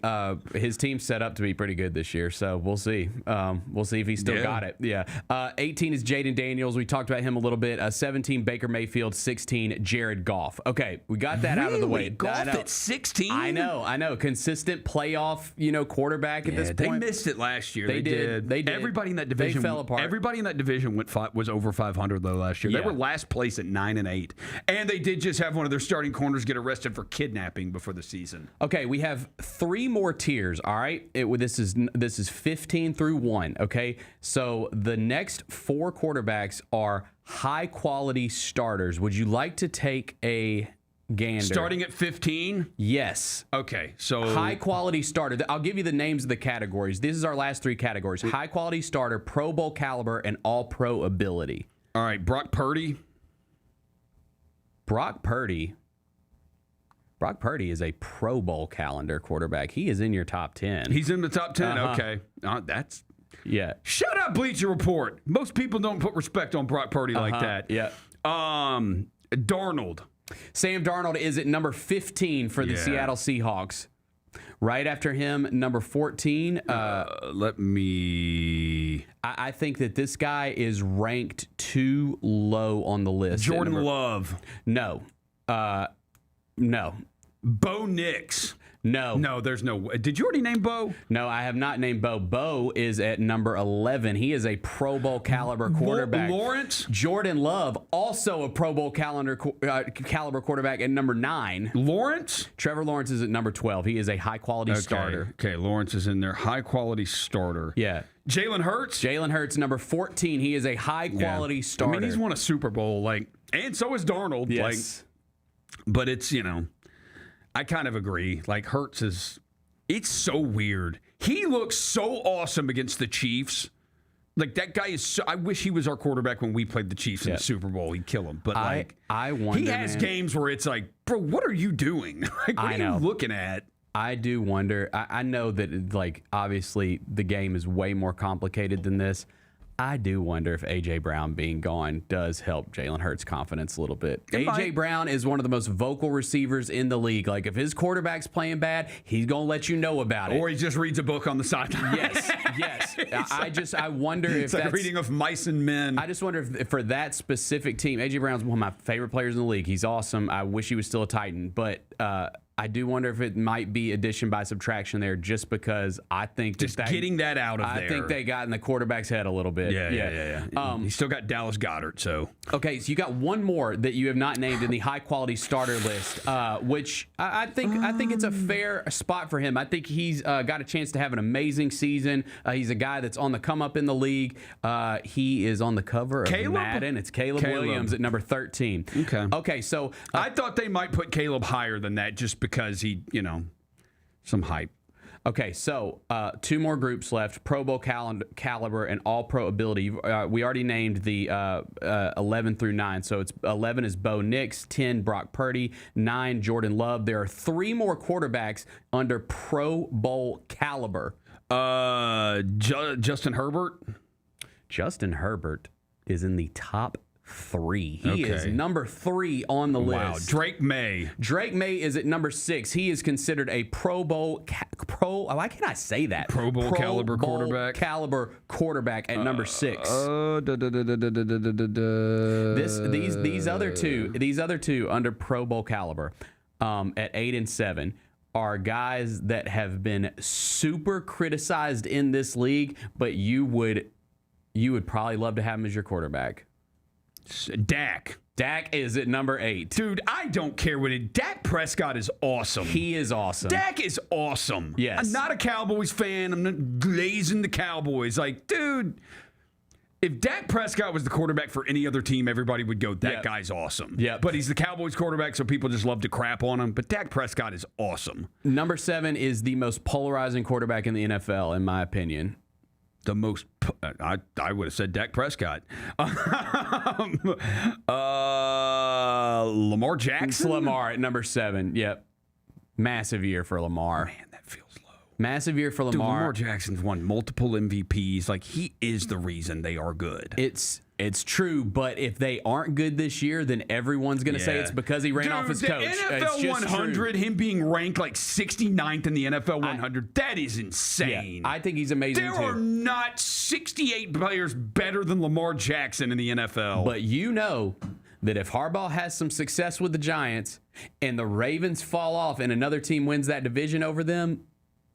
his team's set up to be pretty good this year, so we'll see. We'll see if he still got it. 18 is Jaden Daniels. We talked about him a little bit. 17, Baker Mayfield. 16, Jared Goff. Okay, we got that out of the way. Goff at 16? I know. Consistent playoff, quarterback at this point. They missed it last year. They did. Everybody in that division fell apart. Everybody in that division was over 500 though last year. They were last place at 9-8, and they did just have one of their starting corners get arrested for kidnapping before the season. Okay, we have 3 more tiers. All right, this is 15 through 1. Okay, so the next 4 quarterbacks are high quality starters. Would you like to take a gander? Starting at 15? Yes. Okay, so... High quality starter. I'll give you the names of the categories. This is our last 3 categories. High quality starter, Pro Bowl caliber, and all pro ability. All right, Brock Purdy. Brock Purdy is a Pro Bowl calendar quarterback. He is in your top 10. He's in the top 10? Okay. That's... Yeah. Shut up, Bleacher Report. Most people don't put respect on Brock Purdy like that. Yeah. Darnold. Sam Darnold is at number 15 for the Seattle Seahawks. Right after him, number 14. I think that this guy is ranked too low on the list. Jordan Love. No. No. Bo Nix. No, there's no way. Did you already name Bo? No, I have not named Bo. Bo is at number 11. He is a Pro Bowl caliber quarterback. Lawrence? Jordan Love, also a Pro Bowl caliber quarterback at number 9. Lawrence? Trevor Lawrence is at number 12. He is a high-quality starter. Okay, Lawrence is in there. High-quality starter. Yeah. Jalen Hurts? Jalen Hurts, number 14. He is a high-quality starter. I mean, he's won a Super Bowl, and so is Darnold. Yes. But it's, I kind of agree. Hurts it's so weird. He looks so awesome against the Chiefs. That guy is I wish he was our quarterback when we played the Chiefs in the Super Bowl. He'd kill him. But I wonder, he has games where it's like, bro, what are you doing? What are you looking at? I do wonder. I know that obviously the game is way more complicated than this. I do wonder if A.J. Brown being gone does help Jalen Hurts' confidence a little bit. A.J. Brown is one of the most vocal receivers in the league. If his quarterback's playing bad, he's going to let you know about it. Or he just reads a book on the sideline. Yes. I wonder if it's like a reading of Mice and Men. I just wonder if for that specific team, A.J. Brown's one of my favorite players in the league. He's awesome. I wish he was still a Titan. But I do wonder if it might be addition by subtraction there, just because I think just getting that out of there. I think they got in the quarterback's head a little bit. Yeah. He's still got Dallas Goedert, so. Okay, so you got one more that you have not named in the high quality starter list, which I think it's a fair spot for him. I think he's got a chance to have an amazing season. He's a guy that's on the come up in the league. He is on the cover of Madden. It's Caleb Williams at number 13. Okay, so I thought they might put Caleb higher than that just because he, some hype. Okay, so 2 more groups left: Pro Bowl caliber and All Pro ability. We already named the 11 through 9. So it's 11 is Bo Nix, 10 Brock Purdy, 9 Jordan Love. There are 3 more quarterbacks under Pro Bowl caliber. Justin Herbert. Justin Herbert is in the top 3. He is number 3 on the list. Wow. Drake May. Drake May is at number 6. He is considered a Pro Bowl why can't I say that? Pro Bowl caliber quarterback. Caliber quarterback at number 6. These other two under Pro Bowl caliber at 8 and 7 are guys that have been super criticized in this league, but you would probably love to have him as your quarterback. Dak. Dak is at number 8. Dude, I don't care what it. Dak Prescott is awesome. He is awesome. Dak is awesome. Yes. I'm not a Cowboys fan. I'm not glazing the Cowboys. Like, dude, if Dak Prescott was the quarterback for any other team, everybody would go, that guy's awesome. Yeah. But he's the Cowboys quarterback, so people just love to crap on him. But Dak Prescott is awesome. Number 7 is the most polarizing quarterback in the NFL, in my opinion. The most, I would have said Dak Prescott. Lamar Jackson? It's Lamar at number 7. Yep. Massive year for Lamar. Man, that feels low. Massive year for Lamar. Dude, Lamar Jackson's won multiple MVPs. Like, he is the reason they are good. It's true, but if they aren't good this year, then everyone's going to say it's because he ran off his coach. NFL 100, him being ranked like 69th in the NFL 100, that is insane. Yeah, I think he's amazing There too. are not 68 players better than Lamar Jackson in the NFL. But you know that if Harbaugh has some success with the Giants and the Ravens fall off and another team wins that division over them,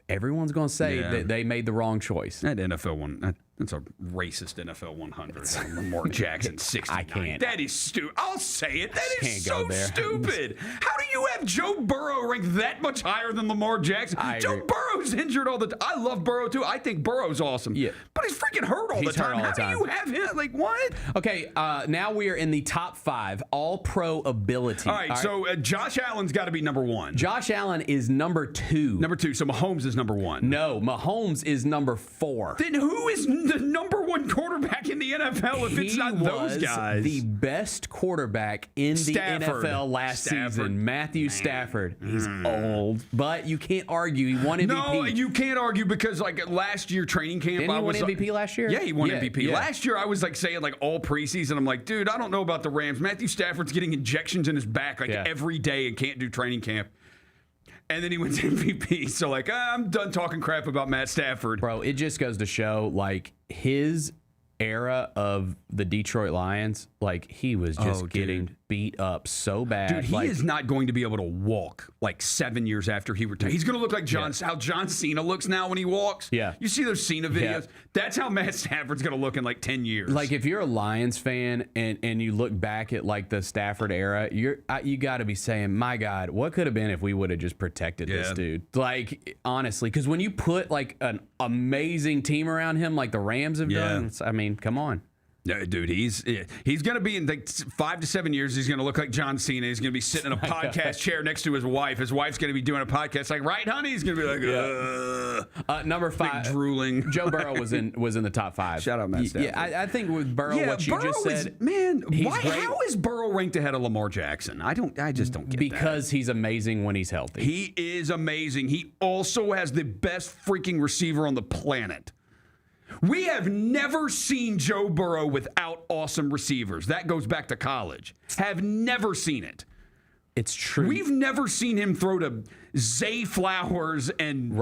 everyone's going to say that they made the wrong choice. That NFL one, that's a racist NFL 100. Lamar Jackson 69. I can't. That is stupid. I'll say it. That is so there. stupid. How do you have Joe Burrow ranked that much higher than Lamar Jackson? Joe Burrow's injured all the time. I love Burrow too. I think Burrow's awesome. Yeah. But he's freaking hurt all the time. How do you have him? Like, what? Okay, now we are in the top 5, all-pro ability. All right, so Josh Allen's got to be number 1. Josh Allen is number 2. Number 2, so Mahomes is number 1. No, Mahomes is number 4. Then who is the number 1 quarterback in the NFL if it's not those guys? The best quarterback in the NFL last season, Matthew Stafford. He's old, but you can't argue. He won MVP. No, you can't argue because like last year training camp, Didn't he win MVP last year? Yeah, he won MVP. Yeah. Last year I was like saying like all preseason, I'm like, dude, I don't know about the Rams. Matthew Stafford's getting injections in his back like every day and can't do training camp. And then he wins MVP. So, like, I'm done talking crap about Matt Stafford. Bro, it just goes to show, like, his era of the Detroit Lions, like, he was just getting beat up so bad. Dude, he is not going to be able to walk, like, 7 years after he retired. He's going to look like how John Cena looks now when he walks. Yeah. You see those Cena videos? Yeah. That's how Matt Stafford's going to look in, like, 10 years. Like, if you're a Lions fan and you look back at, like, the Stafford era, you got to be saying, my God, what could have been if we would have just protected this dude? Like, honestly, because when you put, like, an amazing team around him like the Rams have done, I mean, come on. Yeah, dude, he's going to be in like 5 to 7 years. He's going to look like John Cena. He's going to be sitting in a podcast chair next to his wife. His wife's going to be doing a podcast like, right, honey? He's going to be like, number 5, drooling. Joe Burrow was in the top 5. Shout out Matt Stafford. Yeah, I think with Burrow, what you Burrow just said, how is Burrow ranked ahead of Lamar Jackson? I just don't get because he's amazing when he's healthy. He is amazing. He also has the best freaking receiver on the planet. We have never seen Joe Burrow without awesome receivers. That goes back to college. Have never seen it. It's true. We've never seen him throw to Zay Flowers and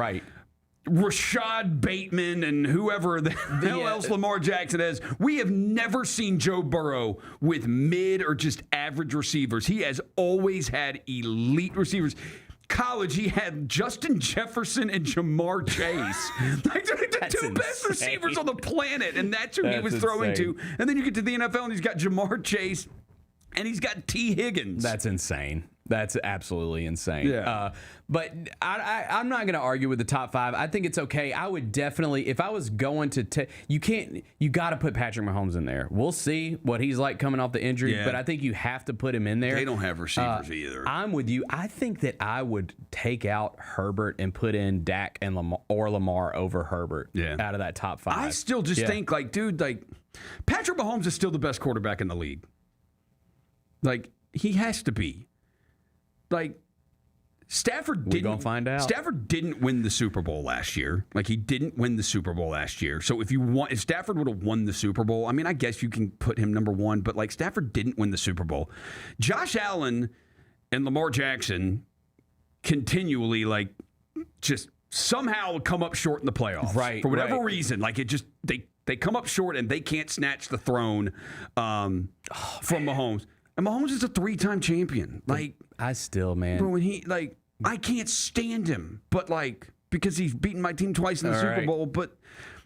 Rashad Bateman and whoever the hell else Lamar Jackson is. We have never seen Joe Burrow with mid or just average receivers. He has always had elite receivers. College, he had Justin Jefferson and Jamar Chase. Like, the two best receivers on the planet, and that's who he was throwing to. And then you get to the NFL, and he's got Jamar Chase, and he's got T. Higgins. That's insane. That's absolutely insane. Yeah. But I'm not going to argue with the top 5. I think it's okay. I would definitely, if I was going to you got to put Patrick Mahomes in there. We'll see what he's like coming off the injury, but I think you have to put him in there. They don't have receivers either. I'm with you. I think that I would take out Herbert and put in Dak and Lamar over Herbert out of that top 5. I still just think, like, dude, like, Patrick Mahomes is still the best quarterback in the league. Like, he has to be. Like, Stafford didn't win the Super Bowl last year. Like, he didn't win the Super Bowl last year. So if Stafford would have won the Super Bowl, I mean, I guess you can put him number 1, but like, Stafford didn't win the Super Bowl. Josh Allen and Lamar Jackson continually, like, just somehow come up short in the playoffs. Right. For whatever reason. Like, it just, they come up short and they can't snatch the throne from Mahomes. And Mahomes is a 3-time champion. Like, I still, man. Bro, when I can't stand him, but like, because he's beaten my team twice in the Super Bowl. But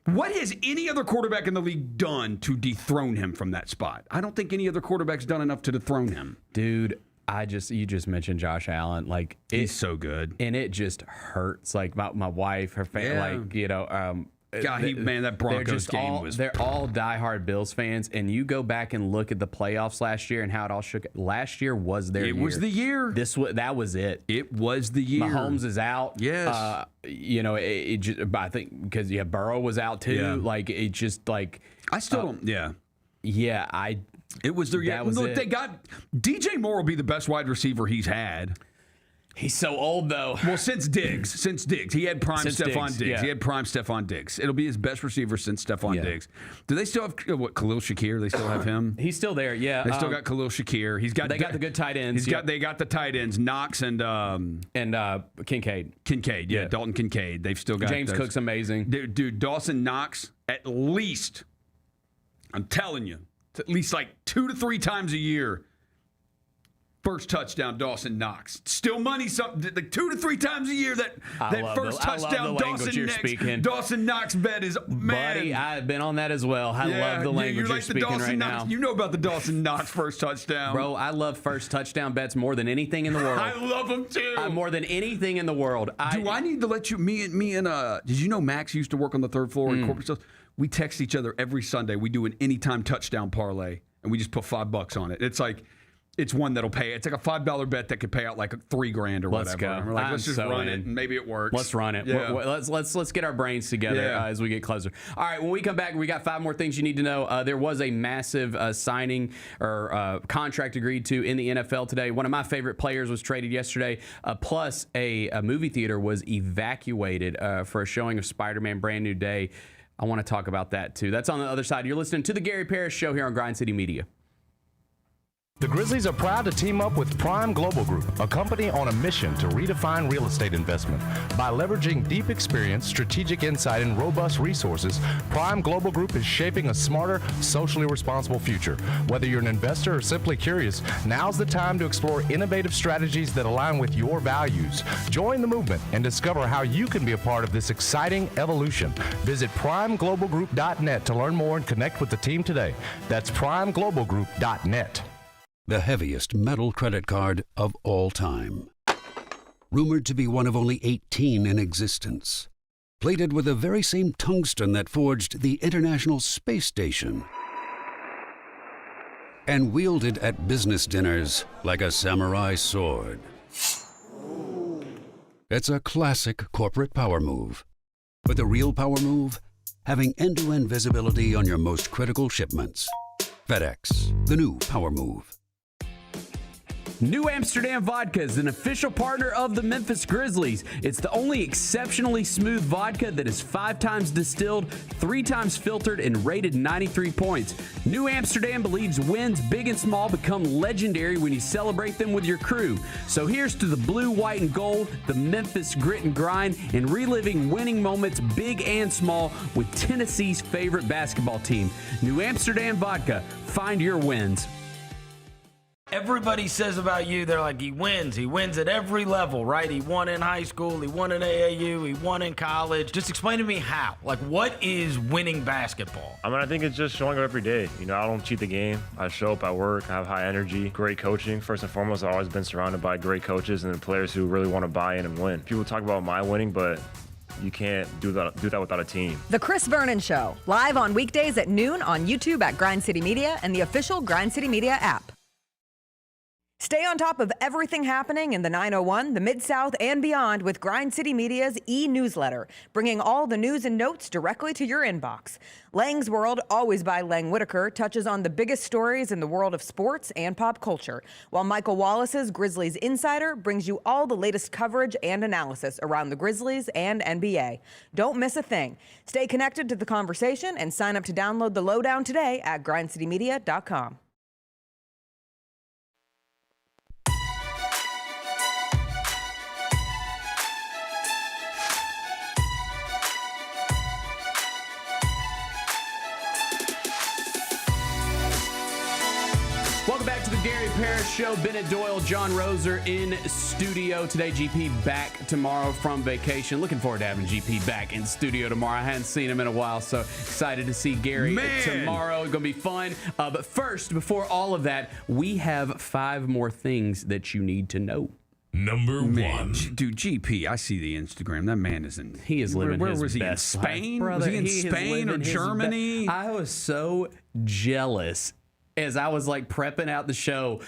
what has any other quarterback in the league done to dethrone him from that spot? I don't think any other quarterback's done enough to dethrone him. Dude, you just mentioned Josh Allen. Like, he's so good. And it just hurts. Like, my wife, her family, like, you know, God, that Broncos game was. They're all diehard Bills fans, and you go back and look at the playoffs last year and how it all shook. Last year was their year. It was the year. That was it. It was the year. Mahomes is out. Yes. You know, it just, I think because Burrow was out too. Yeah. Like, it just like I still don't. Yeah. Yeah. It was their year. That was it. They got DJ Moore will be the best wide receiver he's had. He's so old, though. Well, since Diggs. He had prime Stephon Diggs. Yeah. He had prime Stephon Diggs. It'll be his best receiver since Stephon Diggs. Do they still have, Khalil Shakir? They still have him? He's still there, yeah. They still got Khalil Shakir. They got the good tight ends. They got the tight ends, Knox and Kincaid. Kincaid, yeah. Dalton Kincaid. They've still got James Cook's amazing. Dude, Dawson Knox, at least, I'm telling you, at least like 2 to 3 times a year. First touchdown, Dawson Knox. Still money, something like 2 to 3 times a year. That first touchdown, Dawson Knox bet is, man. Buddy, I've been on that as well. I love the language you're speaking right now. You know about the Dawson Knox first touchdown, bro. I love first touchdown bets more than anything in the world. I love them too. More than anything in the world. Do I need to let you? Me and did you know Max used to work on the 3rd floor in corporate stores? We text each other every Sunday. We do an anytime touchdown parlay, and we just put $5 on it. It's like. It's one that'll pay. It's like a $5 bet that could pay out like $3,000 or whatever. Let's go. And we're like, let's just run it, and maybe it works. Let's run it. Yeah. Let's get our brains together as we get closer. All right, when we come back, we got 5 more things you need to know. There was a massive signing or contract agreed to in the NFL today. One of my favorite players was traded yesterday. Plus, a movie theater was evacuated for a showing of Spider-Man: Brand New Day. I want to talk about that too. That's on the other side. You're listening to the Gary Parrish Show here on Grind City Media. The Grizzlies are proud to team up with Prime Global Group, a company on a mission to redefine real estate investment. By leveraging deep experience, strategic insight, and robust resources, Prime Global Group is shaping a smarter, socially responsible future. Whether you're an investor or simply curious, now's the time to explore innovative strategies that align with your values. Join the movement and discover how you can be a part of this exciting evolution. Visit primeglobalgroup.net to learn more and connect with the team today. That's primeglobalgroup.net. The heaviest metal credit card of all time. Rumored to be one of only 18 in existence. Plated with the very same tungsten that forged the International Space Station. And wielded at business dinners like a samurai sword. It's a classic corporate power move. But the real power move? Having end-to-end visibility on your most critical shipments. FedEx, the new power move. New Amsterdam Vodka is an official partner of the Memphis Grizzlies. It's the only exceptionally smooth vodka that is 5 times distilled, 3 times filtered, and rated 93 points. New Amsterdam believes wins big and small become legendary when you celebrate them with your crew. So here's to the blue, white, and gold, the Memphis grit and grind, and reliving winning moments big and small with Tennessee's favorite basketball team. New Amsterdam Vodka. Find your wins. Everybody says about you, they're like, he wins at every level, right? He won in high school, he won in AAU, he won in college. Just explain to me how. Like, what is winning basketball? I mean, I think it's just showing up every day. You know, I don't cheat the game. I show up at work, I have high energy, great coaching. First and foremost, I've always been surrounded by great coaches and players who really want to buy in and win. People talk about my winning, but you can't do that without a team. The Chris Vernon Show, live on weekdays at noon on YouTube at Grind City Media and the official Grind City Media app. Stay on top of everything happening in the 901, the Mid-South, and beyond with Grind City Media's e-newsletter, bringing all the news and notes directly to your inbox. Lang's World, always by Lang Whitaker, touches on the biggest stories in the world of sports and pop culture, while Michael Wallace's Grizzlies Insider brings you all the latest coverage and analysis around the Grizzlies and NBA. Don't miss a thing. Stay connected to the conversation and sign up to download the lowdown today at grindcitymedia.com. Welcome back to the Gary Parrish Show. Bennett Doyle, John Roser in studio today. GP back tomorrow from vacation. Looking forward to having GP back in studio tomorrow. I hadn't seen him in a while, so excited to see Gary tomorrow. It's going to be fun. But first, before all of that, we have 5 more things that you need to know. Number 1. Dude, GP, I see the Instagram. That man is in. He is living where his was he, best in Spain? life, brother. Was he in Spain or Germany? I was so jealous. As I was like prepping out the show,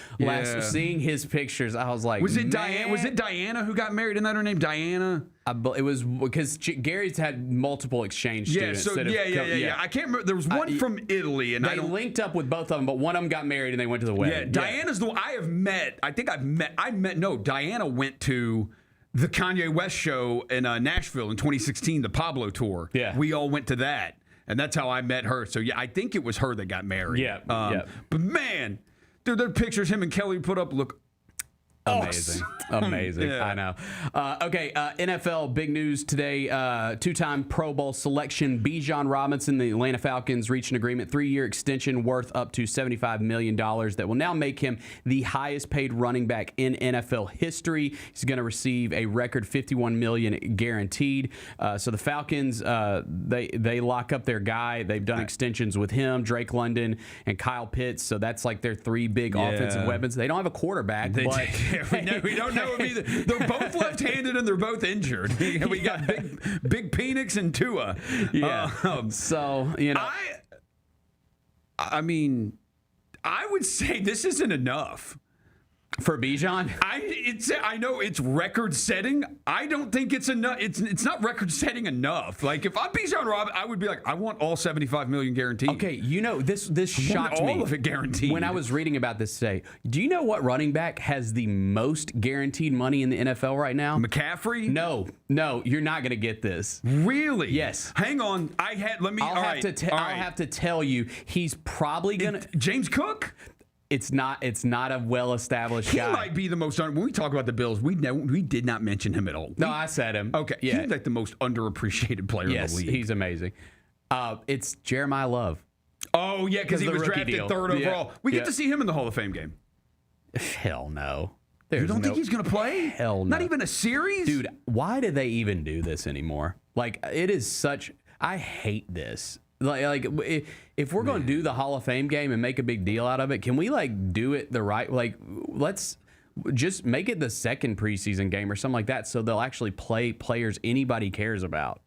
seeing his pictures, I was like, Was it Diana? Was it Diana who got married? Isn't that her name, Diana? It was because Gary's had multiple exchange students. Yeah. I can't remember. There was one from Italy, and they linked up with both of them, but one of them got married and they went to the wedding. Yeah, Diana's the one I have met. Diana went to the Kanye West show in Nashville in 2016, the Pablo tour. Yeah, we all went to that. And that's how I met her. So, yeah, I think it was her that got married. Yeah. But, man, dude, their pictures him and Kelly put up look amazing. Amazing. Yeah. I know. Okay, NFL, big news today. 2-time Pro Bowl selection Bijan Robinson, the Atlanta Falcons, reached an agreement, 3-year extension worth up to $75 million that will now make him the highest paid running back in NFL history. He's going to receive a record $51 million guaranteed. So the Falcons, they lock up their guy. They've done extensions with him, Drake London, and Kyle Pitts. So that's like their 3 big offensive weapons. They don't have a quarterback, but we don't know him either. They're both left-handed and they're both injured. We got big Penix and Tua. Yeah. So, you know. I mean, I would say this isn't enough. For Bijan? I know it's record-setting. I don't think it's enough. It's not record-setting enough. Like, if I'm Bijan Robinson, I would be like, I want all $75 million guaranteed. Okay, you know, this shocked me. All of it guaranteed. When I was reading about this today, do you know what running back has the most guaranteed money in the NFL right now? McCaffrey? No, you're not going to get this. Really? Yes. Hang on. I'll have to tell you, he's probably going to... James Cook? It's not a well-established guy. He might be the most... When we talk about the Bills, we did not mention him at all. No, I said him. Okay. Yeah. He's like the most underappreciated player in the league. He's amazing. It's Jeremiah Love. Oh, yeah, because he was drafted 3rd overall. We get to see him in the Hall of Fame game. Hell no. You don't think he's going to play? Hell no. Not even a series? Dude, why do they even do this anymore? Like, it is such... I hate this. Like if we're going to do the Hall of Fame game and make a big deal out of it, can we like do it the right? Like, let's just make it the second preseason game or something like that, so they'll actually play players anybody cares about.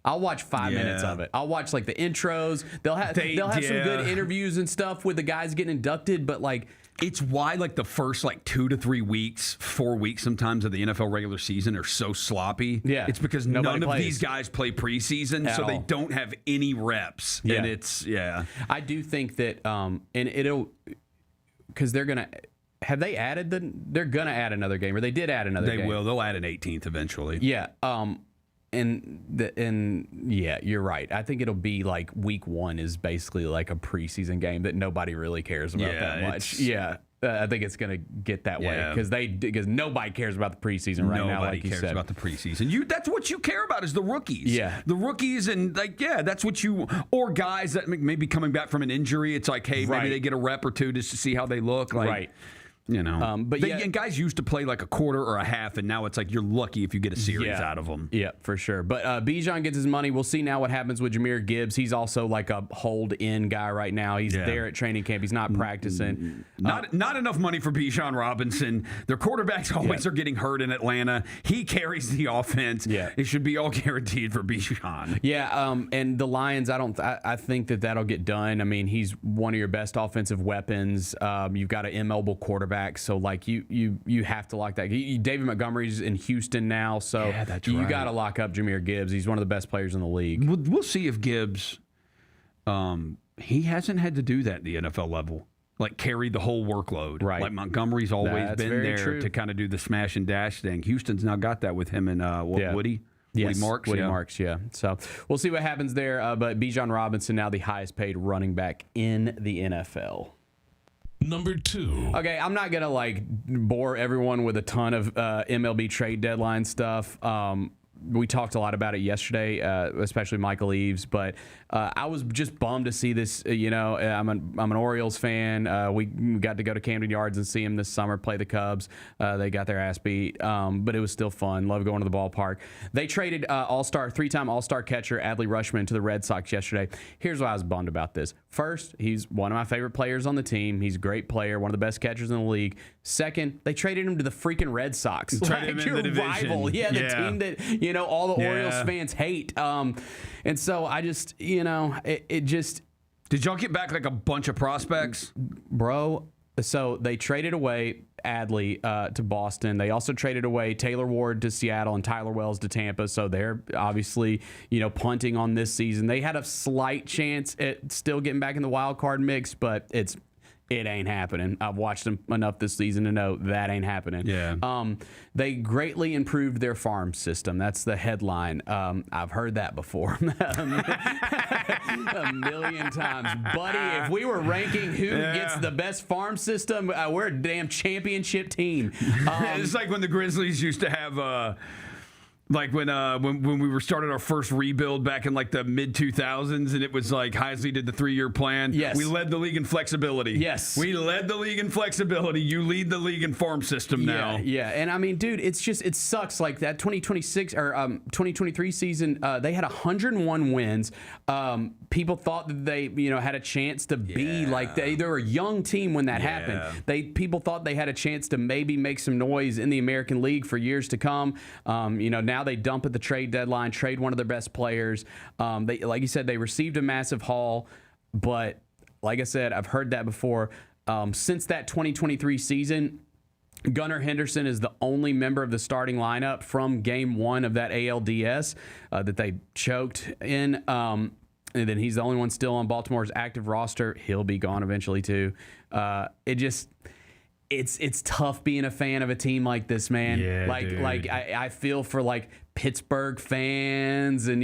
I'll watch 5 minutes of it. I'll watch like the intros. They'll have some good interviews and stuff with the guys getting inducted, but like. It's why like the first like 2 to 3 weeks, 4 weeks sometimes of the NFL regular season are so sloppy. Yeah. It's because none of these guys play preseason, so they don't have any reps. Yeah. And it's, I do think that, and it'll, because they're going to, have they added they're going to add another game, or they did add another game. They will. They'll add an 18th eventually. Yeah. And yeah, you're right. I think it'll be like week 1 is basically like a preseason game that nobody really cares about that much. Yeah. I think it's going to get that way because nobody cares about the preseason right now. Like you said, nobody cares about the preseason. That's what you care about is the rookies. Yeah, the rookies, and that's what you or guys that may be coming back from an injury. It's like, hey, maybe they get a rep or two just to see how they look. Like, right. And guys used to play like a quarter or a half, and now it's like you're lucky if you get a series out of them. Yeah, for sure. But Bijan gets his money. We'll see now what happens with Jahmyr Gibbs. He's also like a hold-in guy right now. He's there at training camp. He's not practicing. Not enough money for Bijan Robinson. Their quarterbacks always are getting hurt in Atlanta. He carries the offense. Yeah, it should be all guaranteed for Bijan. Yeah, and the Lions, I think that'll get done. I mean, he's one of your best offensive weapons. You've got an immobile quarterback. So like you have to lock that. David Montgomery's in Houston now, so you got to lock up Jahmyr Gibbs. He's one of the best players in the league. We'll see if Gibbs. He hasn't had to do that at the NFL level, like carry the whole workload. Right, like Montgomery's always been there to kind of do the smash and dash thing. Houston's now got that with him and Woody. Yes, Woody Marks, yeah. So we'll see what happens there. But Bijan Robinson now the highest paid running back in the NFL. Number 2. Okay, I'm not gonna like bore everyone with a ton of MLB trade deadline stuff. We talked a lot about it yesterday, especially Michael Eaves. But I was just bummed to see this. I'm an Orioles fan. We got to go to Camden Yards and see him this summer play the Cubs. They got their ass beat, but it was still fun. Love going to the ballpark. They traded three-time All-Star catcher Adley Rutschman to the Red Sox yesterday. Here's why I was bummed about this. First, he's one of my favorite players on the team. He's a great player, one of the best catchers in the league. Second, they traded him to the freaking Red Sox. Like your rival. Yeah, the team that all the Orioles fans hate. And so I just, it just. Did y'all get back like a bunch of prospects? Bro, so they traded away Adley to Boston. They also traded away Taylor Ward to Seattle and Tyler Wells to Tampa. So they're obviously, punting on this season. They had a slight chance at still getting back in the wild card mix, but it ain't happening. I've watched them enough this season to know that ain't happening. Yeah. They greatly improved their farm system. That's the headline. I've heard that before a million times. Buddy, if we were ranking who gets the best farm system, we're a damn championship team. It's like when the Grizzlies used to have... Like when we were started our first rebuild back in like the mid 2000s, and it was like Heisley did the 3-year plan. Yes, we led the league in flexibility. Yes, we led the league in flexibility. You lead the league in farm system now. Yeah, and I mean, dude, it sucks. Like that 2026 or 2023 season, they had 101 wins. People thought that they had a chance to be like they were a young team when that happened. People thought they had a chance to maybe make some noise in the American League for years to come. Now they dump at the trade deadline, trade one of their best players. They, like you said, they received a massive haul, but like I said, I've heard that before. Since that 2023 season, Gunnar Henderson is the only member of the starting lineup from Game 1 of that ALDS that they choked in. And then he's the only one still on Baltimore's active roster. He'll be gone eventually too. It's tough being a fan of a team like this, man. Yeah, like I feel for like Pittsburgh fans and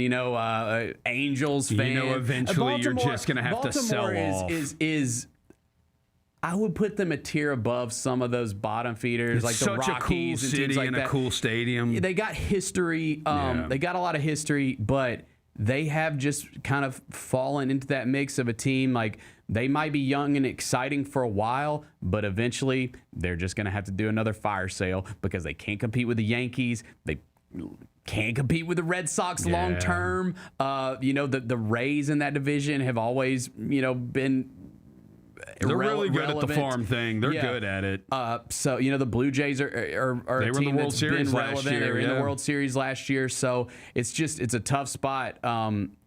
Angels fans. Eventually you're just gonna have to sell off. Is I would put them a tier above some of those bottom feeders, like the Rockies a cool and city teams like and that. A cool stadium. They got history. They got a lot of history, but they have just kind of fallen into that mix of a team like. They might be young and exciting for a while, but eventually they're just going to have to do another fire sale because they can't compete with the Yankees. They can't compete with the Red Sox long term. The Rays in that division have always, been they're really good relevant. at the farm thing. They're good at it. So the Blue Jays are they a were team in the World that's Series been last relevant. year. They were in the World Series last year. So it's a tough spot.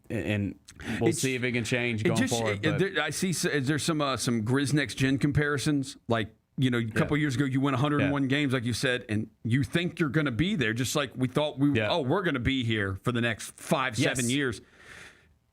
And we'll see if it can change going forward. I see. Is there some Grizz Next Gen comparisons? Like a couple years ago, you win 101 games, like you said, and you think you're going to be there, just like we thought we're going to be here for the next 5-7 years.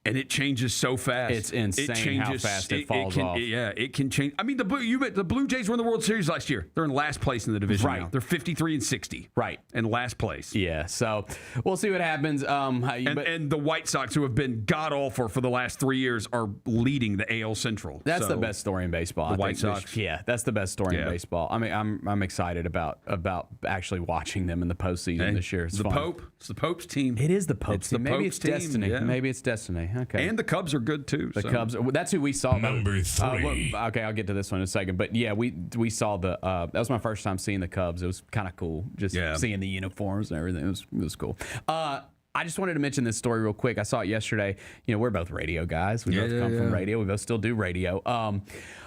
And it changes so fast. It's insane how fast it falls off. Yeah, it can change. I mean, the Blue Jays were in the World Series last year. They're in last place in the division now. They're 53-60. Right. In last place. Yeah, so we'll see what happens. And the White Sox, who have been god-awful for the last 3 years, are leading the AL Central. That's the best story in baseball. The White Sox. Yeah, that's the best story in baseball. I mean, I'm excited about actually watching them in the postseason this year. It's fun. It's the Pope's team. It is the Pope's team. Maybe it's team, destiny. yeah. Maybe it's destiny. Okay. And the Cubs are good too. The Cubs. That's who we saw. Number 3. Okay, I'll get to this one in a second. But yeah, we saw that was my first time seeing the Cubs. It was kind of cool, just seeing the uniforms and everything. It was cool. I just wanted to mention this story real quick. I saw it yesterday. You know, we're both radio guys. We both come from radio. We both still do radio.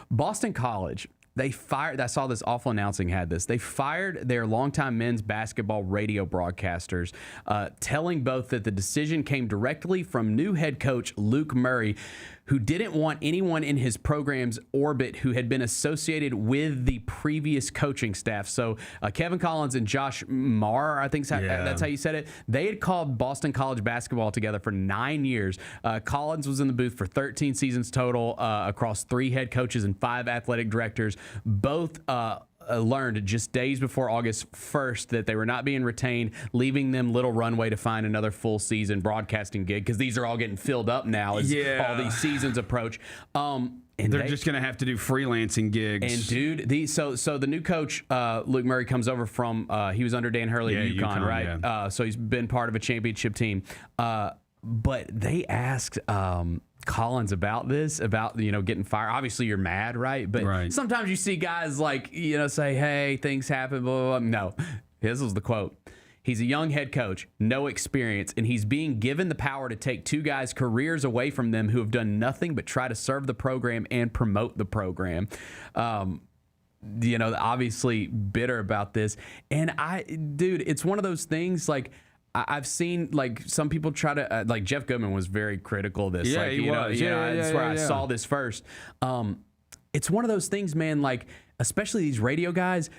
Boston College. They fired. I saw this awful announcing had this. They fired their longtime men's basketball radio broadcasters, telling both that the decision came directly from new head coach Luke Murray, who didn't want anyone in his program's orbit who had been associated with the previous coaching staff. So Kevin Collins and Josh Marr, I think that's how you said it. They had called Boston College basketball together for 9 years. Collins was in the booth for 13 seasons total across 3 head coaches and 5 athletic directors. Both learned just days before August 1st that they were not being retained, leaving them little runway to find another full season broadcasting gig, because these are all getting filled up now as all these seasons approach. And they're just going to have to do freelancing gigs. And dude, so the new coach, Luke Murray, comes over from he was under Dan Hurley at UConn, right? Yeah. So he's been part of a championship team. But they asked Collins about this, about getting fired. Obviously, you're mad, right? But sometimes you see guys say, "Hey, things happen." Blah, blah, blah. No, this was the quote. He's a young head coach, no experience, and he's being given the power to take 2 guys' careers away from them who have done nothing but try to serve the program and promote the program. Obviously bitter about this. And it's one of those things like, I've seen some people try to Jeff Goodman was very critical of this. Yeah, he was. That's where I saw this first. It's one of those things, man. Especially these radio guys,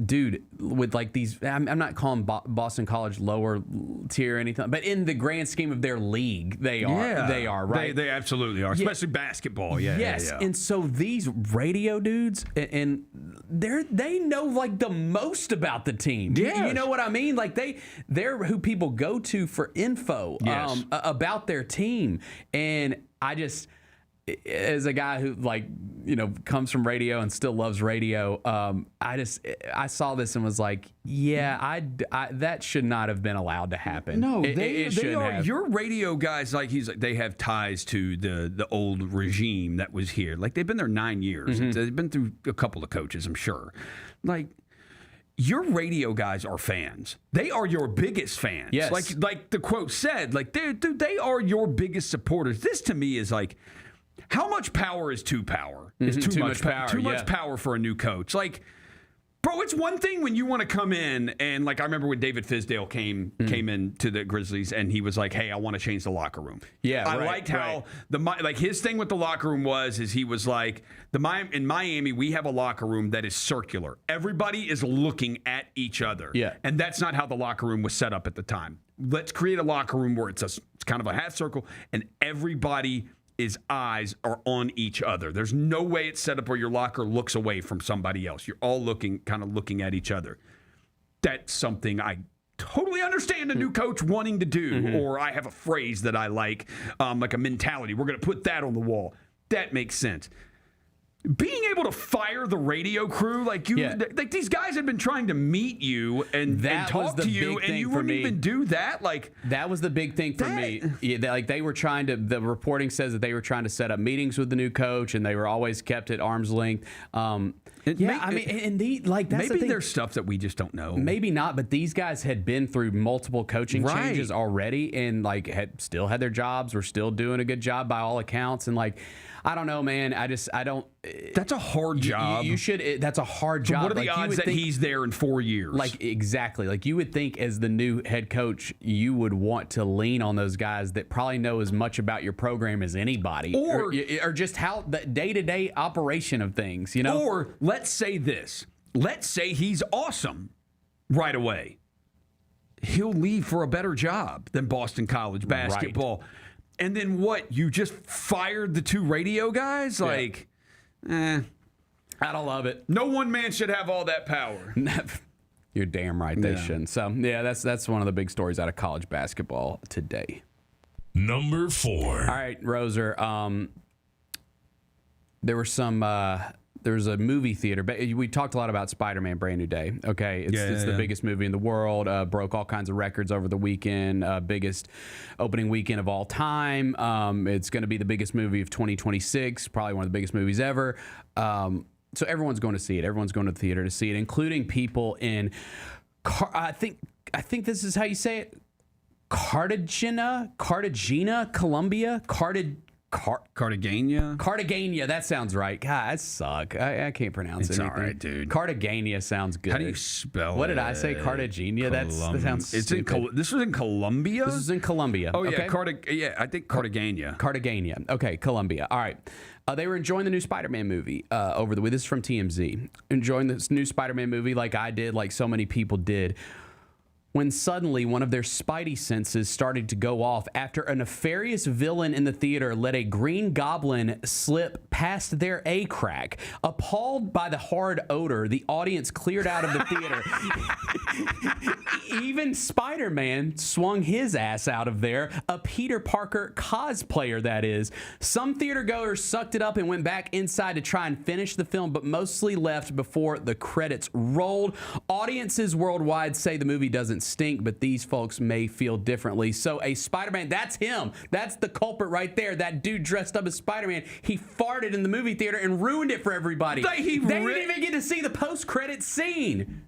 dude. With these, I'm not calling Boston College lower tier or anything, but in the grand scheme of their league, they are. Yeah. They are, right? They absolutely are, especially basketball. Yeah. Yes, yeah. And so these radio dudes, and they know the most about the team. Yeah, you know what I mean? They're who people go to for info about their team, and I just. As a guy who comes from radio and still loves radio, I saw this and was like, I that should not have been allowed to happen. No, it shouldn't have. Your radio guys, they have ties to the old regime that was here. They've been there 9 years. Mm-hmm. They've been through a couple of coaches, I'm sure. Your radio guys are fans. They are your biggest fans. Yes. Like the quote said, they are your biggest supporters. This to me is how much power is too power? Is too much power. Too much power for a new coach. Bro, it's one thing when you want to come in and I remember when David Fizdale came into the Grizzlies and he was like, "Hey, I want to change the locker room." Yeah, I liked how his thing with the locker room was he was like, in Miami we have a locker room that is circular. Everybody is looking at each other. Yeah, and that's not how the locker room was set up at the time. Let's create a locker room where it's kind of a half circle and everybody. His eyes are on each other. There's no way it's set up where your locker looks away from somebody else. You're all looking at each other. That's something I totally understand a new coach wanting to do, or I have a phrase that I like a mentality. We're going to put that on the wall. That makes sense. Being able to fire the radio crew, these guys had been trying to meet you and talk to you, and you wouldn't even do that. That was the big thing for me. Yeah, they were trying to. The reporting says that they were trying to set up meetings with the new coach, and they were always kept at arm's length. That's maybe the thing. There's stuff that we just don't know. Maybe not, but these guys had been through multiple coaching changes already, and had still had their jobs. Were still doing a good job by all accounts, and I don't know, man. I don't. That's a hard job. You should. That's a hard job. What are the odds that he's there in 4 years? Exactly. You would think as the new head coach, you would want to lean on those guys that probably know as much about your program as anybody, or just how the day-to-day operation of things. Or let's say this. Let's say he's awesome right away. He'll leave for a better job than Boston College basketball. Right. And then what? You just fired the 2 radio guys? Like, I don't love it. No one man should have all that power. You're damn right they shouldn't. So, yeah, that's one of the big stories out of college basketball today. Number 4. All right, Roser. There were there was a movie theater. We talked a lot about Spider-Man Brand New Day. Okay, it's the biggest movie in the world. Broke all kinds of records over the weekend. Biggest opening weekend of all time. It's going to be the biggest movie of 2026. Probably one of the biggest movies ever. So everyone's going to see it. Everyone's going to the theater to see it, including people in, I think this is how you say it, Cartagena, Colombia, Cartagena. That sounds right. God, I suck. I can't pronounce it's anything. All right, dude. Cartagena sounds good. How do you spell it? What did I say? Cartagena. That sounds stupid. This was in Colombia? This was in Colombia. Oh, yeah. Okay? I think Cartagena. Cartagena. Okay, Colombia. All right. They were enjoying the new Spider-Man movie over the week. This is from TMZ. Enjoying this new Spider-Man movie like I did, like so many people did, when suddenly one of their spidey senses started to go off after a nefarious villain in the theater let a green goblin slip past their A-crack. Appalled by the hard odor, the audience cleared out of the theater. Even Spider-Man swung his ass out of there, a Peter Parker cosplayer, that is. Some theater goers sucked it up and went back inside to try and finish the film, but mostly left before the credits rolled. Audiences worldwide say the movie doesn't stink, but these folks may feel differently. So a Spider-Man, that's him. That's the culprit right there. That dude dressed up as Spider-Man. He farted in the movie theater and ruined it for everybody. They didn't even get to see the post-credit scene.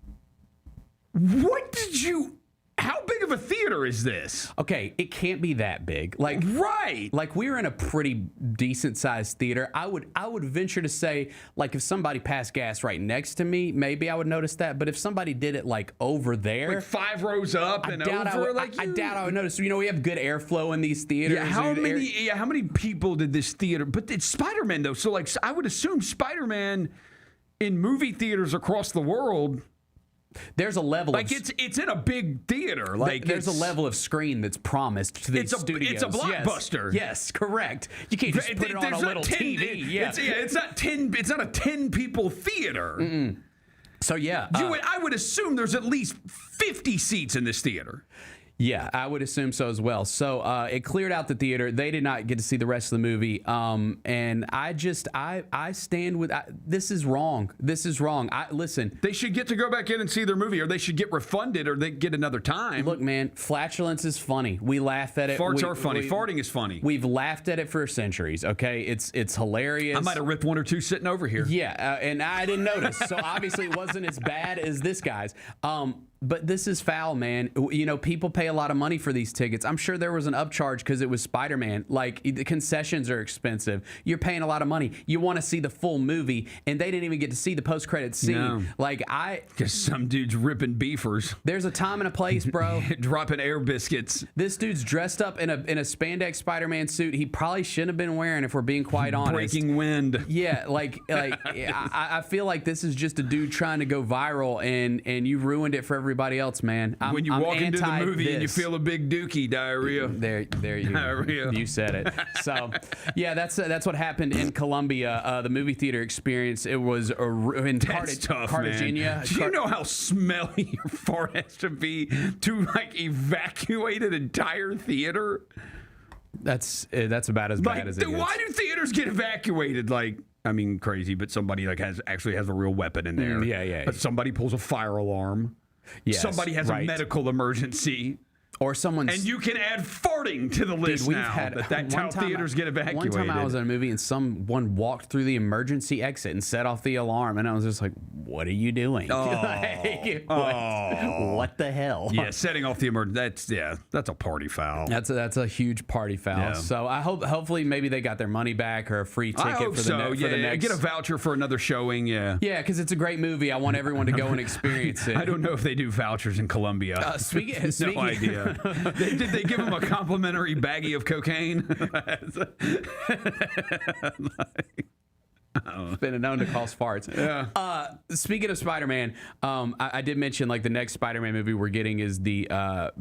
What did you... How big of a theater is this? Okay, it can't be that big. Like, right. Like, we're in a pretty decent-sized theater. I would venture to say, like, if somebody passed gas right next to me, maybe I would notice that. But if somebody did it, like, over there... Like 5 rows up and over? I doubt I would notice. You know, we have good airflow in these theaters. Yeah, how many people did this theater... But it's Spider-Man, though. So, like, I would assume Spider-Man in movie theaters across the world... There's a level like it's in a big theater. Like there's a level of screen that's promised to these studios. It's a blockbuster. Yes, correct. You can't just put it on a little TV. It's not 10. It's not a 10 people theater. Mm-mm. So yeah, I would assume there's at least 50 seats in this theater. Yeah, I would assume so as well. So it cleared out the theater. They did not get to see the rest of the movie. And I stand with this is wrong. This is wrong. Listen. They should get to go back in and see their movie, or they should get refunded, or they get another time. Look, man, flatulence is funny. We laugh at it. Farts are funny. Farting is funny. We've laughed at it for centuries. Okay, it's hilarious. I might have ripped 1 or 2 sitting over here. Yeah, and I didn't notice. So obviously it wasn't as bad as this guy's. But this is foul, man. You know, people pay a lot of money for these tickets. I'm sure there was an upcharge because it was Spider-Man. Like, the concessions are expensive. You're paying a lot of money. You want to see the full movie, and they didn't even get to see the post-credit scene. No. Like, because some dude's ripping beefers. There's a time and a place, bro. Dropping air biscuits. This dude's dressed up in a spandex Spider-Man suit. He probably shouldn't have been wearing, if we're being quite honest. Breaking wind. Yeah, I feel like this is just a dude trying to go viral, and you ruined it for everybody else, man. When you walk into the movie and you feel a big dookie, diarrhea. There you diarrhea. You said it. So, yeah, that's what happened in Colombia. The movie theater experience. It was in Cartagena. Do you know how smelly your fart has to be to like evacuate an entire theater? That's about as bad as it gets. Why do theaters get evacuated? Like, I mean, crazy, but somebody like actually has a real weapon in there. Yeah. Somebody pulls a fire alarm. Yes, somebody has a medical emergency. Or someone's... And you can add farting to the list. Dude, that's how theaters get evacuated. One time I was in a movie and someone walked through the emergency exit and set off the alarm. And I was just like, what are you doing? What the hell? Yeah, setting off the emergency. That's a party foul. That's a huge party foul. Yeah. So I hopefully maybe they got their money back or a free ticket for the next... Get a voucher for another showing, Yeah, because it's a great movie. I want everyone to go and experience it. I don't know if they do vouchers in Colombia. No idea. Did they give him a complimentary baggie of cocaine? It's been known to cause farts. Yeah. Speaking of Spider-Man, I did mention like the next Spider-Man movie we're getting is the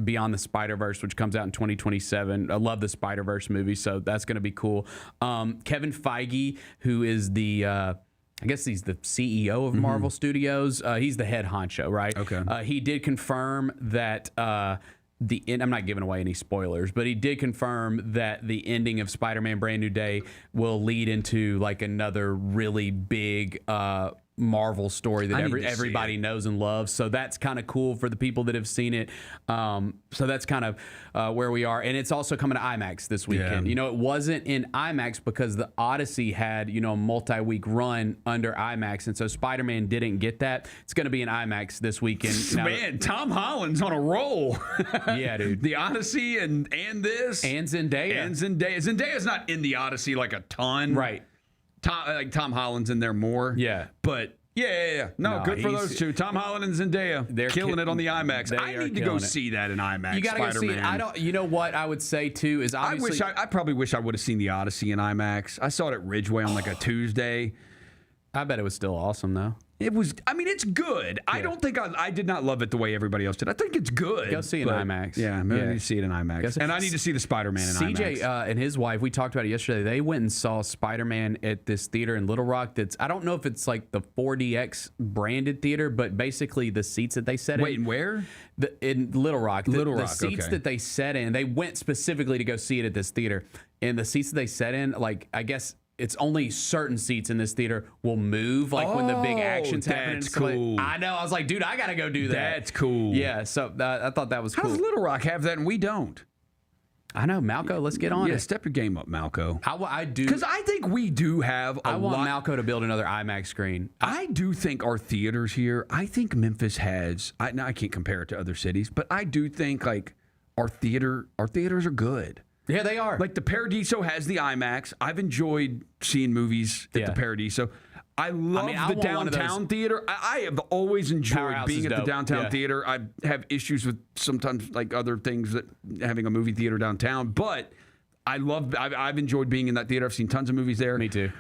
Beyond the Spider-Verse, which comes out in 2027. I love the Spider-Verse movie, so that's going to be cool. Kevin Feige, who is the I guess he's the CEO of Marvel Studios. He's the head honcho, right? Okay. He did confirm that the end. I'm not giving away any spoilers, but he did confirm that the ending of Spider-Man: Brand New Day will lead into like another really big Marvel story that everybody knows and loves. So that's kind of cool for the people that have seen it. So that's kind of where we are. And it's also coming to IMAX this weekend. Yeah. You know, it wasn't in IMAX because the Odyssey had, you know, a multi-week run under IMAX. And so Spider-Man didn't get that. It's going to be in IMAX this weekend. Now, Man, Tom Holland's on a roll. Yeah, dude. The Odyssey and this. And Zendaya. And Zendaya. Zendaya's not in the Odyssey like a ton. Right. Tom Holland's in there more. Yeah. But yeah. No, good for those two. Tom Holland and Zendaya. They're killing it on the IMAX. I need to go see that in IMAX. You gotta go see it. I don't. You know what I would say too is obviously. I probably wish I would have seen the Odyssey in IMAX. I saw it at Ridgeway on like a Tuesday. I bet it was still awesome though. It was. I mean, it's good. Yeah. I don't think I did not love it the way everybody else did. I think it's good. Go see it in IMAX. Yeah, maybe I need to see it in IMAX. And I need to see the Spider-Man in IMAX. CJ and his wife, we talked about it yesterday. They went and saw Spider-Man at this theater in Little Rock. I don't know if it's like the 4DX branded theater, but basically the seats that they sat in. Wait, where? In Little Rock. The seats okay. that they sat in, they went specifically to go see it at this theater. And the seats that they sat in, like I guess. It's only certain seats in this theater will move, like when the big action's happening. That's cool. I know. I was like, dude, I gotta go do that. That's cool. Yeah. So I thought that was cool. How does Little Rock have that and we don't? I know, Malco. Let's get on it. Step your game up, Malco. I do because I think we do have. I want Malco to build another IMAX screen. I do think our theaters here. I think Memphis has. Now I can't compare it to other cities, but I do think like our theaters are good. Yeah, they are. Like the Paradiso has the IMAX. I've enjoyed seeing movies at the Paradiso. I love the downtown theater. I have always enjoyed being at the downtown theater. I have issues with sometimes like other things that having a movie theater downtown, but I've enjoyed being in that theater. I've seen tons of movies there. Me too.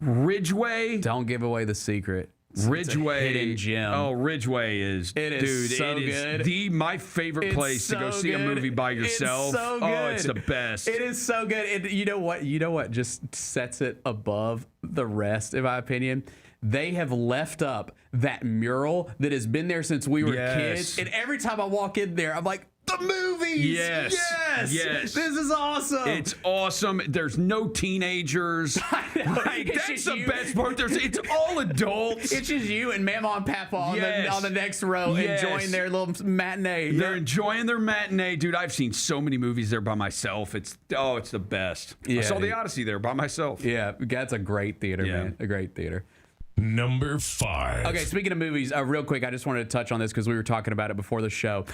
Ridgeway. Don't give away the secret. Ridgeway, it's a hidden gem. Oh, Ridgeway is so good. My favorite place to go see a movie by yourself. It's so good. Oh, it's the best. It is so good. You know what just sets it above the rest, in my opinion? They have left up that mural that has been there since we were kids. And every time I walk in there, I'm like, the movies! Yes. This is awesome. It's awesome. There's no teenagers. Like, that's the best part. It's all adults. It's just you and Mama and Papa on the next row enjoying their little matinee. They're enjoying their matinee. Dude, I've seen so many movies there by myself. It's the best. I saw the Odyssey there by myself. Yeah, that's a great theater, man. A great theater. Number 5. Okay, speaking of movies, real quick, I just wanted to touch on this because we were talking about it before the show.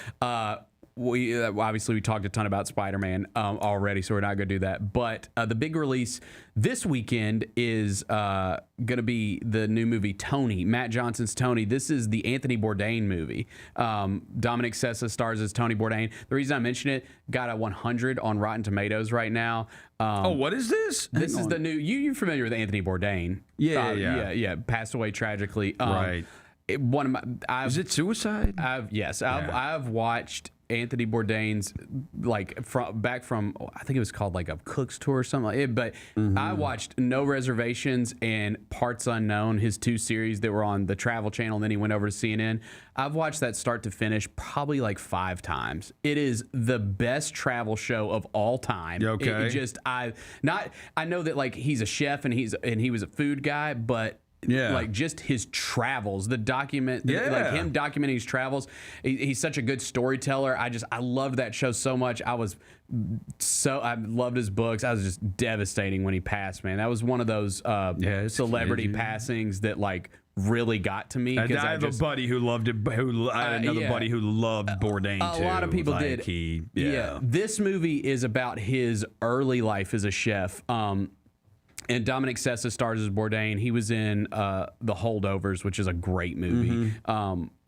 We obviously we talked a ton about Spider-Man already, so we're not going to do that. But the big release this weekend is going to be the new movie Tony, Matt Johnson's Tony. This is the Anthony Bourdain movie. Dominic Sessa stars as Tony Bourdain. The reason I mention it, got a 100 on Rotten Tomatoes right now. What is this? This is the new. You're familiar with Anthony Bourdain? Yeah. Passed away tragically. Right. One of my. Is it suicide? I've watched Anthony Bourdain's back from I think it was called like a Cook's Tour or something like it. But I watched No Reservations and Parts Unknown, his 2 series that were on the Travel Channel, and then he went over to CNN. I've watched that start to finish probably like 5 times. It is the best travel show of all time. Okay. I know that like he's a chef and he was a food guy, but like just his travels, like him documenting his travels. He's such a good storyteller. I loved that show so much. I loved his books. I was just devastating when he passed, man. That was one of those celebrity passings that like really got to me. I have a buddy who loved it. Buddy who loved Bourdain too. A lot of people did. This movie is about his early life as a chef. And Dominic Sessa stars as Bourdain. He was in The Holdovers, which is a great movie.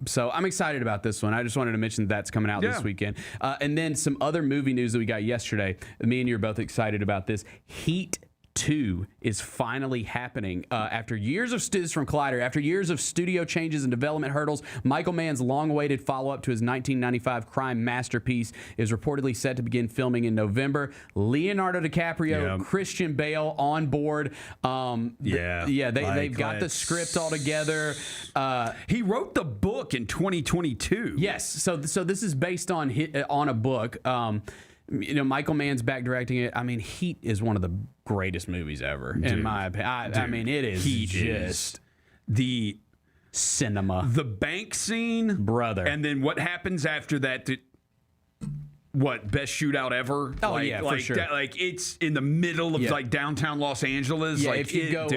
So I'm excited about this one. I just wanted to mention that's coming out this weekend. And then some other movie news that we got yesterday. Me and you are both excited about this. Heat 2 is finally happening. After years of from Collider, after years of studio changes and development hurdles, Michael Mann's long-awaited follow-up to his 1995 crime masterpiece is reportedly set to begin filming in November. Leonardo DiCaprio, Christian Bale on board. They've got the script all together. He wrote the book in 2022. Yes, so this is based on a book. Michael Mann's back directing it. I mean, Heat is one of the greatest movies ever, in my opinion. I mean, it is just the cinema. The bank scene, brother. And then what happens after that? Best shootout ever? Oh, for sure. It's in the middle of like downtown Los Angeles. Yeah, if you go,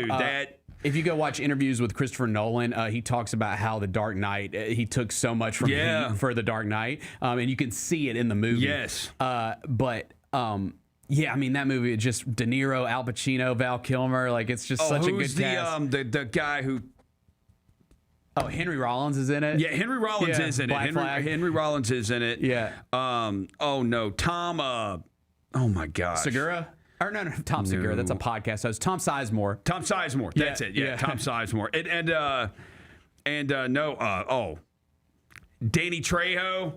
if you go watch interviews with Christopher Nolan, he talks about how The Dark Knight, he took so much from Heat for The Dark Knight, and you can see it in the movie. Yes. I mean, that movie, it's just De Niro, Al Pacino, Val Kilmer, it's just such a good cast. The guy who... Oh, Henry Rollins is in it? Yeah, Henry Rollins is in it. Henry Rollins is in it. Yeah. Tom... oh, my gosh. Segura? Or no, Tom Segura. That's a podcast host. Tom Sizemore. Tom Sizemore. That's it. Yeah, Tom Sizemore. Danny Trejo.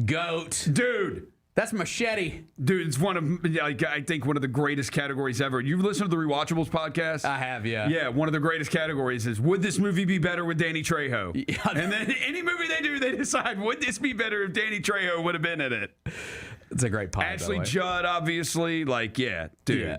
GOAT. Dude. That's Machete. Dude, it's one of, I think, one of the greatest categories ever. You've listened to the Rewatchables podcast? I have, yeah. Yeah, one of the greatest categories is, would this movie be better with Danny Trejo? Yeah. And then any movie they do, they decide, would this be better if Danny Trejo would have been in it? It's a great pod. Ashley Judd, obviously. Dude. Yeah.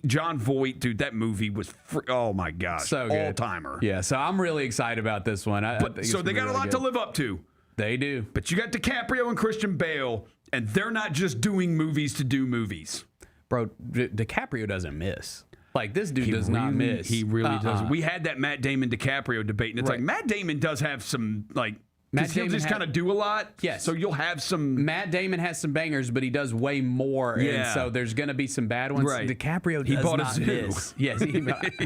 John Voight, dude, that movie was, oh my gosh. So good. All-timer. Yeah, so I'm really excited about this one. So they got a lot to live up to. They do. But you got DiCaprio and Christian Bale, and they're not just doing movies to do movies. Bro, DiCaprio doesn't miss. This dude does not miss. He really doesn't. We had that Matt Damon-DiCaprio debate, and it's Matt Damon does have some, he'll just kind of do a lot. Yes. So you'll have some... Matt Damon has some bangers, but he does way more. Yeah. And so there's going to be some bad ones. Right. DiCaprio does not miss. Yes.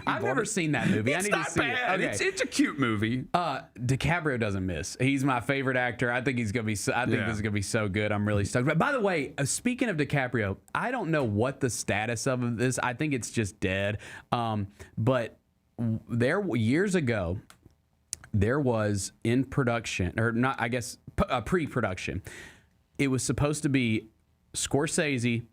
I've never seen that movie. It's I need not to see bad. it. Okay. It's a cute movie. DiCaprio doesn't miss. He's my favorite actor. I think he's going to be this is going to be so good. I'm really stoked. But by the way, speaking of DiCaprio, I don't know what the status of this. I think it's just dead. But years ago, there was in production, or not, I guess, pre-production. It was supposed to be Scorsese,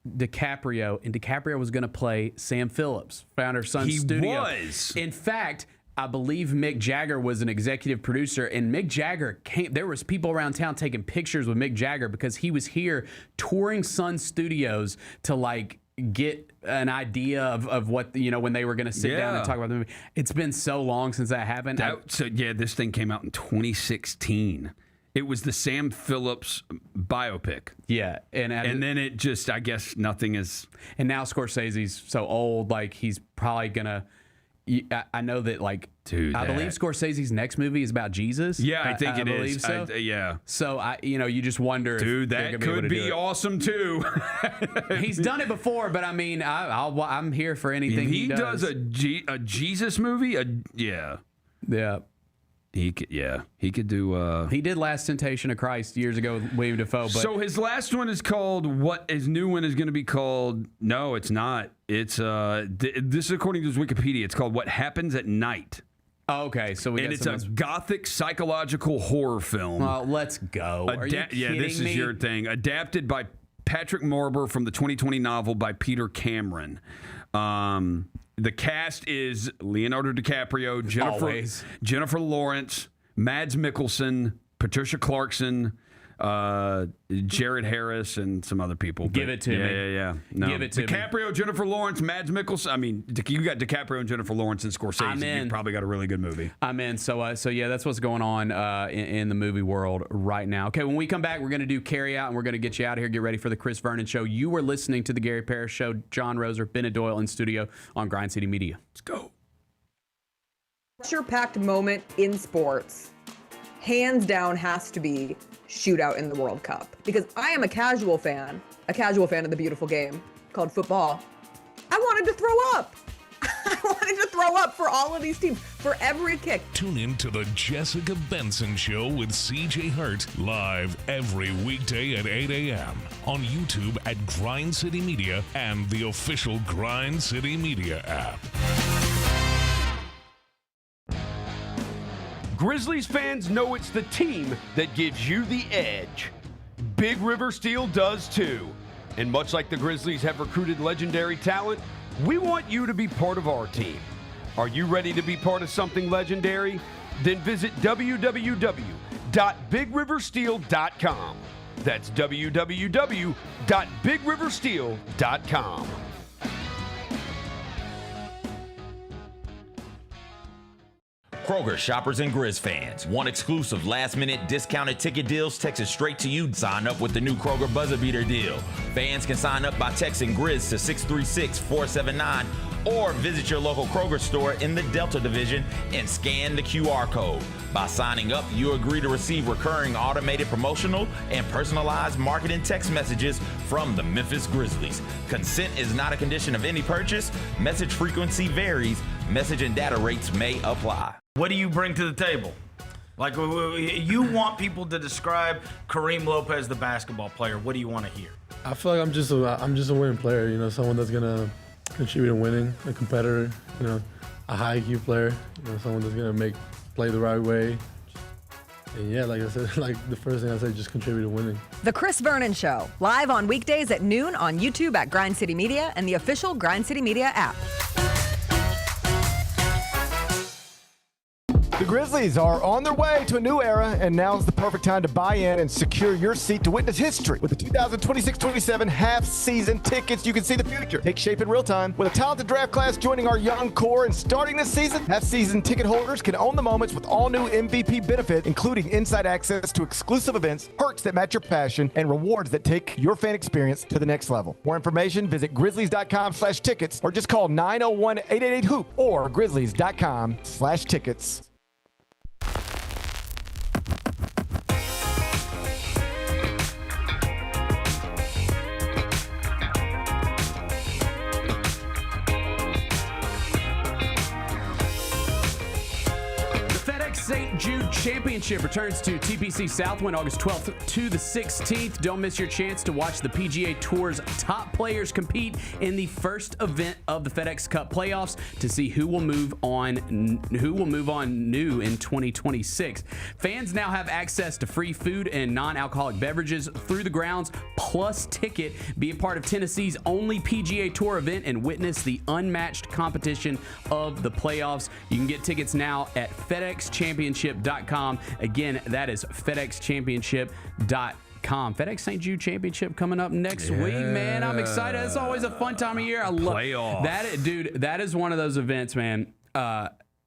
DiCaprio, and DiCaprio was going to play Sam Phillips, founder-son studio. He was. In fact, I believe Mick Jagger was an executive producer, and Mick Jagger came. There was people around town taking pictures with Mick Jagger because he was here touring Sun Studios to get an idea of what, when they were going to sit down and talk about the movie. It's been so long since that happened. This thing came out in 2016. It was the Sam Phillips biopic. Yeah. And then it just, I guess nothing is. And now Scorsese's so old, he's probably going to. I know that, dude, I believe Scorsese's next movie is about Jesus. Yeah, I think it is. So. Yeah. So you just wonder. Dude, that could be awesome too. He's done it before, but I mean, I'm here for anything he does. If he does a Jesus movie, yeah. He could do. He did Last Temptation of Christ years ago with William Dafoe. But so his last one is called what? His new one is going to be called? No, it's not. It's this is according to his Wikipedia. It's called What Happens at Night. Oh, okay, so it's a gothic psychological horror film. Well, let's go. Are you kidding this me? Is your thing. Adapted by Patrick Marber from the 2020 novel by Peter Cameron. The cast is Leonardo DiCaprio, Jennifer Lawrence, Mads Mikkelsen, Patricia Clarkson, Jared Harris, and some other people. Give it to me. Yeah. No. Give it to DiCaprio, me. Jennifer Lawrence, Mads Mikkelsen. I mean, you got DiCaprio and Jennifer Lawrence and Scorsese. I'm in. You probably got a really good movie. I'm in. So yeah, that's what's going on in the movie world right now. Okay, when we come back, we're going to do Carry Out, and we're going to get you out of here. Get ready for the Chris Vernon Show. You were listening to the Gary Parrish Show. John Roser, Bennett Doyle in studio on Grind City Media. Let's go. What's your packed moment in sports? Hands down has to be shootout in the World Cup, because I am a casual fan of the beautiful game called football. I wanted to throw up. wanting to throw up for all of these teams, for every kick. Tune in to the Jessica Benson Show with CJ Hurt, live every weekday at 8 a.m. on YouTube at Grind City Media and the official Grind City Media app. Grizzlies fans know it's the team that gives you the edge. Big River Steel does too. And much like the Grizzlies have recruited legendary talent, we want you to be part of our team. Are you ready to be part of something legendary? Then visit www.bigriversteel.com. That's www.bigriversteel.com. Kroger shoppers and Grizz fans. Want exclusive last-minute discounted ticket deals texted straight to you? Sign up with the new Kroger Buzzer Beater deal. Fans can sign up by texting Grizz to 636-479 or visit your local Kroger store in the Delta Division and scan the QR code. By signing up, you agree to receive recurring automated promotional and personalized marketing text messages from the Memphis Grizzlies. Consent is not a condition of any purchase. Message frequency varies. Message and data rates may apply. What do you bring to the table? Like, you want people to describe Kareem Lopez, the basketball player. What do you want to hear? I feel like I'm just a winning player. You know, someone that's gonna contribute to winning, a competitor. You know, a high IQ player. You know, someone that's gonna play the right way. And yeah, like I said, like the first thing I said, just contribute to winning. The Chris Vernon Show, live on weekdays at noon on YouTube at Grind City Media and the official Grind City Media app. The Grizzlies are on their way to a new era, and now's the perfect time to buy in and secure your seat to witness history. With the 2026-27 half-season tickets, you can see the future take shape in real time. With a talented draft class joining our young core and starting this season, half-season ticket holders can own the moments with all new MVP benefits, including inside access to exclusive events, perks that match your passion, and rewards that take your fan experience to the next level. More information, visit grizzlies.com/tickets or just call 901-888-HOOP or grizzlies.com/tickets. St. Jude Championship returns to TPC Southwind August 12th to the 16th. Don't miss your chance to watch the PGA Tour's top players compete in the first event of the FedEx Cup playoffs to see who will move on new in 2026. Fans now have access to free food and non-alcoholic beverages through the grounds plus ticket. Be a part of Tennessee's only PGA Tour event and witness the unmatched competition of the playoffs. You can get tickets now at FedExChampionship.com. Again, that is FedExChampionship.com. FedEx St. Jude Championship coming up next week, man. I'm excited. It's always a fun time of year. I love playoff. That, dude. That is one of those events, man.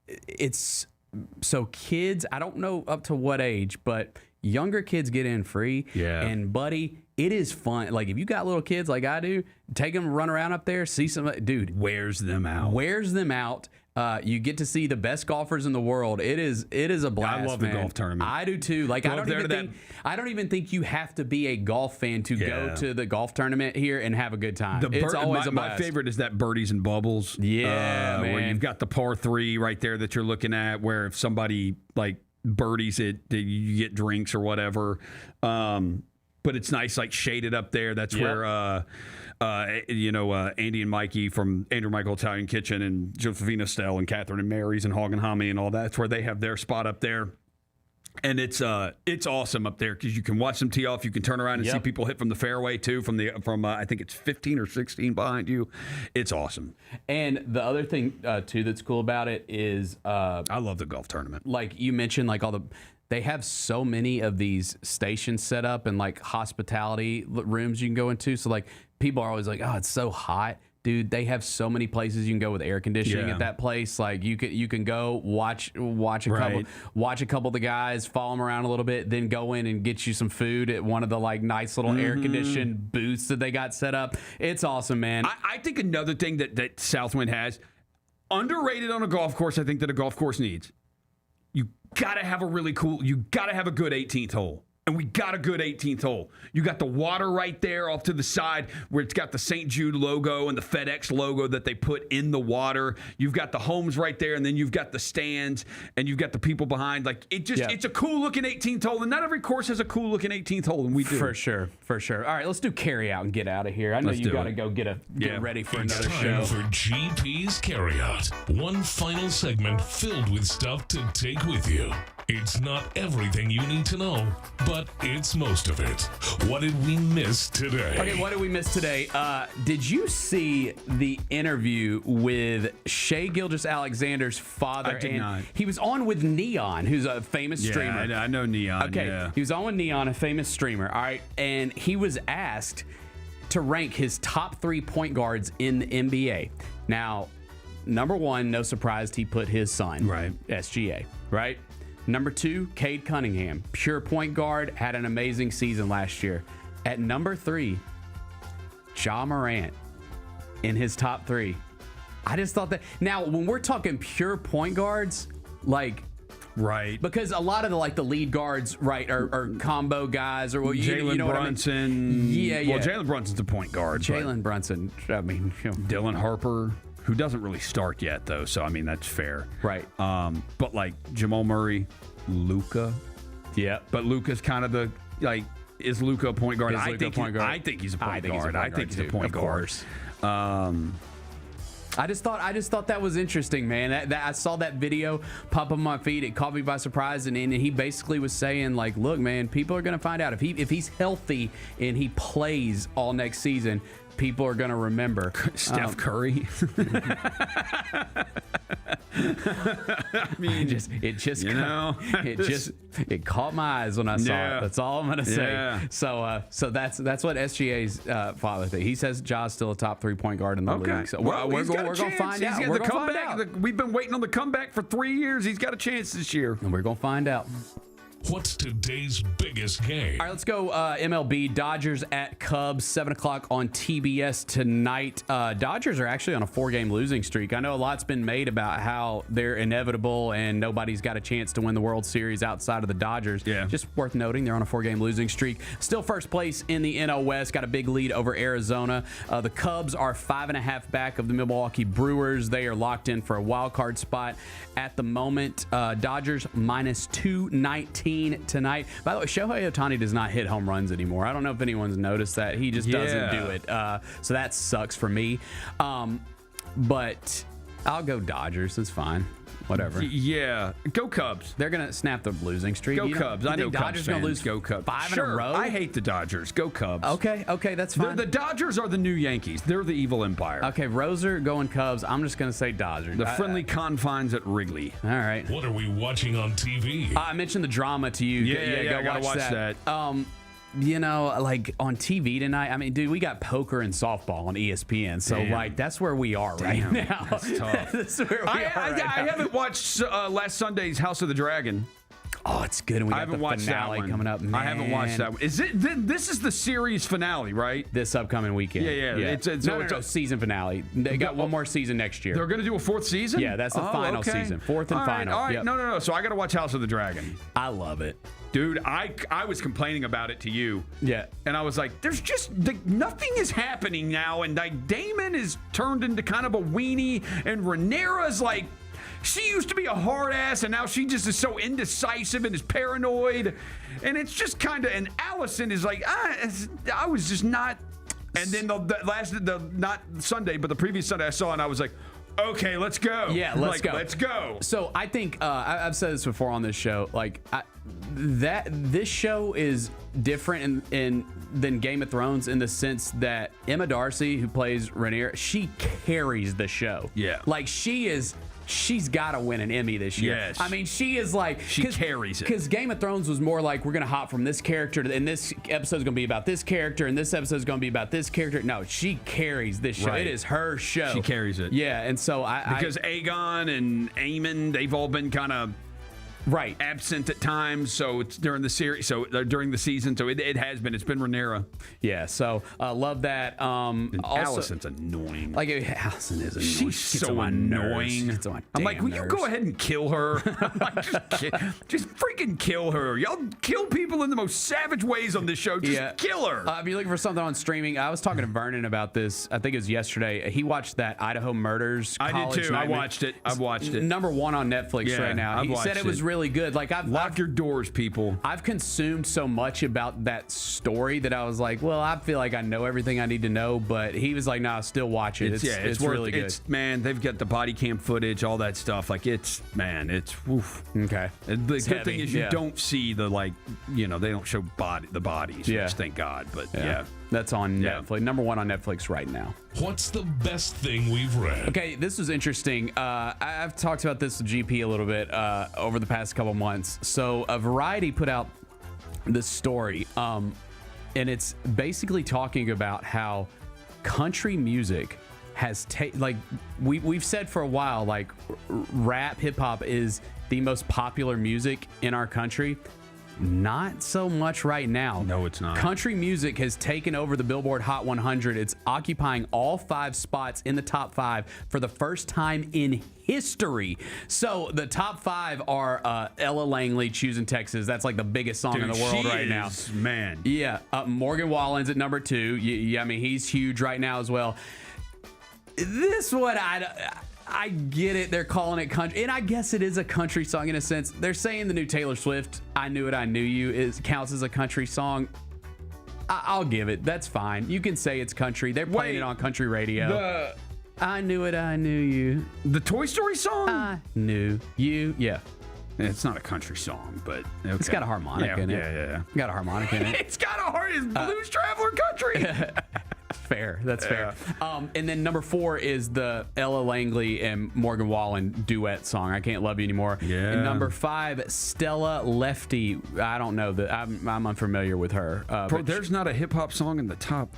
It's so kids. I don't know up to what age, but younger kids get in free. Yeah. And buddy, it is fun. Like if you got little kids like I do, take them run around up there, see some dude. Wears them out. You get to see the best golfers in the world. It is a blast. I love man. the golf tournament. I do too. Like I don't even think you have to be a golf fan to go to the golf tournament here and have a good time. It's always a blast. My favorite is that birdies and bubbles. Yeah, man. Where you've got the par 3 right there that you're looking at, where if somebody like birdies it, you get drinks or whatever. But it's nice, like shaded up there. That's where Andy and Mikey from Andrew Michael Italian Kitchen and Josephina Stell and Catherine and Mary's and Hog and Hami and all that. That's where they have their spot up there. And it's awesome up there because you can watch them tee off. You can turn around and see people hit from the fairway too, from I think it's 15 or 16 behind you. It's awesome. And the other thing too that's cool about it is I love the golf tournament. Like you mentioned, like they have so many of these stations set up and like hospitality rooms you can go into. So like people are always like, oh, it's so hot. Dude, they have so many places you can go with air conditioning at that place. Like you can go watch a couple of the guys, follow them around a little bit, then go in and get you some food at one of the like nice little air conditioned booths that they got set up. It's awesome, man. I think another thing that Southwind has, underrated on a golf course, I think that a golf course needs. You gotta have a good 18th hole. And we got a good 18th hole. You got the water right there off to the side where it's got the St. Jude logo and the FedEx logo that they put in the water. You've got the homes right there, and then you've got the stands, and you've got the people behind. Like, it's a cool-looking 18th hole, and not every course has a cool-looking 18th hole, and we do. For sure. All right, let's do carry out and get out of here. I know you got to go get ready for another show. It's time for GP's Carry Out. One final segment filled with stuff to take with you. It's not everything you need to know, but it's most of it. What did we miss today? Okay, what did we miss today? Did you see the interview with Shai Gilgeous-Alexander's father? I did not. He was on with Neon, who's a famous streamer. Yeah, I know Neon. Okay, yeah. He was on with Neon, a famous streamer. All right, and he was asked to rank his top 3 point guards in the NBA. Now, number 1, no surprise, he put his son, right, SGA, right? Number 2, Cade Cunningham, pure point guard, had an amazing season last year. At number 3, Ja Morant in his top 3. I just thought that. Now, when we're talking pure point guards, like, right, because a lot of the lead guards, right, are combo guys, or Jalen Brunson. Yeah. Well, Jalen Brunson's a point guard. Jalen Brunson. I mean, Dylan Harper, who doesn't really start yet, though. So, I mean, that's fair. Right. But, like, Jamal Murray, Luka. Yeah. But Luka's kind of the, like, is Luka a point guard? I think he's a point guard. I think he's a point guard. I just thought that was interesting, man. I saw that video pop up on my feed. It caught me by surprise, and he basically was saying, like, look, man, people are going to find out if he's healthy and he plays all next season. People are going to remember Steph Curry. I mean, it caught my eyes when I saw it. That's all I'm going to say. Yeah. So that's what SGA's father thinks. He says Ja's still a top 3 point guard in the league. So we're going to find out. We're going to find out. We've been waiting on the comeback for 3 years. He's got a chance this year, and we're going to find out. What's today's biggest game? All right, let's go MLB. Dodgers at Cubs, 7 o'clock on TBS tonight. Dodgers are actually on a 4-game losing streak. I know a lot's been made about how they're inevitable and nobody's got a chance to win the World Series outside of the Dodgers. Yeah. Just worth noting, they're on a 4-game losing streak. Still first place in the NL West. Got a big lead over Arizona. The Cubs are 5.5 back of the Milwaukee Brewers. They are locked in for a wild card spot at the moment. Dodgers minus 219 tonight. By the way, Shohei Ohtani does not hit home runs anymore. I don't know if anyone's noticed that. He just doesn't do it. So that sucks for me. But I'll go Dodgers. It's fine. Whatever. Yeah. Go Cubs. They're going to snap the losing streak. Go Cubs. I know Dodgers going to lose Go Cubs. 5 in a row? I hate the Dodgers. Go Cubs. Okay, that's fine. The Dodgers are the new Yankees. They're the evil empire. Okay, Roser going Cubs. I'm just going to say Dodgers. The friendly confines at Wrigley. All right. What are we watching on TV? I mentioned the drama to you. Yeah, go watch that. You know, like on TV tonight, I mean, dude, we got poker and softball on ESPN. So, like, that's where we are right now. That's tough. That's where we are right now. I haven't watched last Sunday's House of the Dragon. Oh, it's good. And we got I haven't the watched finale that one. coming up. Man. I haven't watched that one. Is it? This is the series finale, right? This upcoming weekend. Yeah. It's a season finale. They got one more season next year. They're going to do a 4th season? Yeah, that's the final season. 4th and final. All right. Yep. No. So I got to watch House of the Dragon. I love it. Dude, I was complaining about it to you. Yeah. And I was like, there's just, nothing is happening now. And like Damon is turned into kind of a weenie. And Rhaenyra's like, she used to be a hard ass. And now she just is so indecisive and is paranoid. And it's just kind of, and Allison is like, I was just not. And then not Sunday, but the previous Sunday I saw it and I was like, okay, let's go. Yeah, let's go. Let's go. So I think I've said this before on this show. Like this show is different than Game of Thrones in the sense that Emma Darcy, who plays Rhaenyra, she carries the show. Yeah, like she's got to win an Emmy this year. Yes. I mean, she is like... She carries it. Because Game of Thrones was more like, we're going to hop from this character, and this episode's going to be about this character, and this episode's going to be about this character. No, she carries this show. Right. It is her show. She carries it. Yeah, and so because Aegon and Aemon, they've all been kind of Right, absent at times. So it's during the series, during the season. So it has been. It's been Rhaenyra. Yeah. So love that. And Also, Allison's annoying. like Allison is annoying. She's so annoying. I'm like, will you go ahead and kill her? I'm like, just freaking kill her. Y'all kill people in the most savage ways on this show. Just kill her. If you're looking for something on streaming, I was talking to Vernon about this. I think it was yesterday. He watched that Idaho Murders. I did too. I watched it. I've watched it. Number 1 on Netflix right now. He said it was really good. Like, lock your doors, people. I've consumed so much about that story that I was like, well, I feel like I know everything I need to know. But he was like, no, still watch it. It's really good. Man, they've got the body cam footage, all that stuff. Like, it's woof. Okay. The good thing is you don't see the, like, they don't show the bodies. Yeah. Which, thank God. But yeah. That's on Netflix. Number 1 on Netflix right now. What's the best thing we've read? Okay, this was interesting. I've talked about this with GP a little bit over the past couple months. So Variety put out this story, and it's basically talking about how country music has we've said for a while, like, rap, hip hop is the most popular music in our country. Not so much right now. No, it's not. Country music has taken over the Billboard Hot 100. It's occupying all 5 spots in the top 5 for the first time in history. So the top 5 are Ella Langley, Choosing Texas. That's like the biggest song in the world right now. Man. Yeah. Morgan Wallen's at number 2. Yeah, I mean, he's huge right now as well. This one, I get it. They're calling it country, and I guess it is a country song in a sense. They're saying the new Taylor Swift, "I Knew It, I Knew You," counts as a country song. I'll give it. That's fine. You can say it's country. They're playing it on country radio. I knew it, I knew you. The Toy Story song? I knew you. Yeah. It's not a country song, but okay. It's got a harmonic in it. Yeah. Got a harmonic in it. It's got it's Blues Traveler country. Fair. That's fair. And then number 4 is the Ella Langley and Morgan Wallen duet song, "I Can't Love You Anymore." Yeah. And number 5, Stella Lefty. I don't know that. I'm unfamiliar with her. Bro, there's not a hip hop song in the top.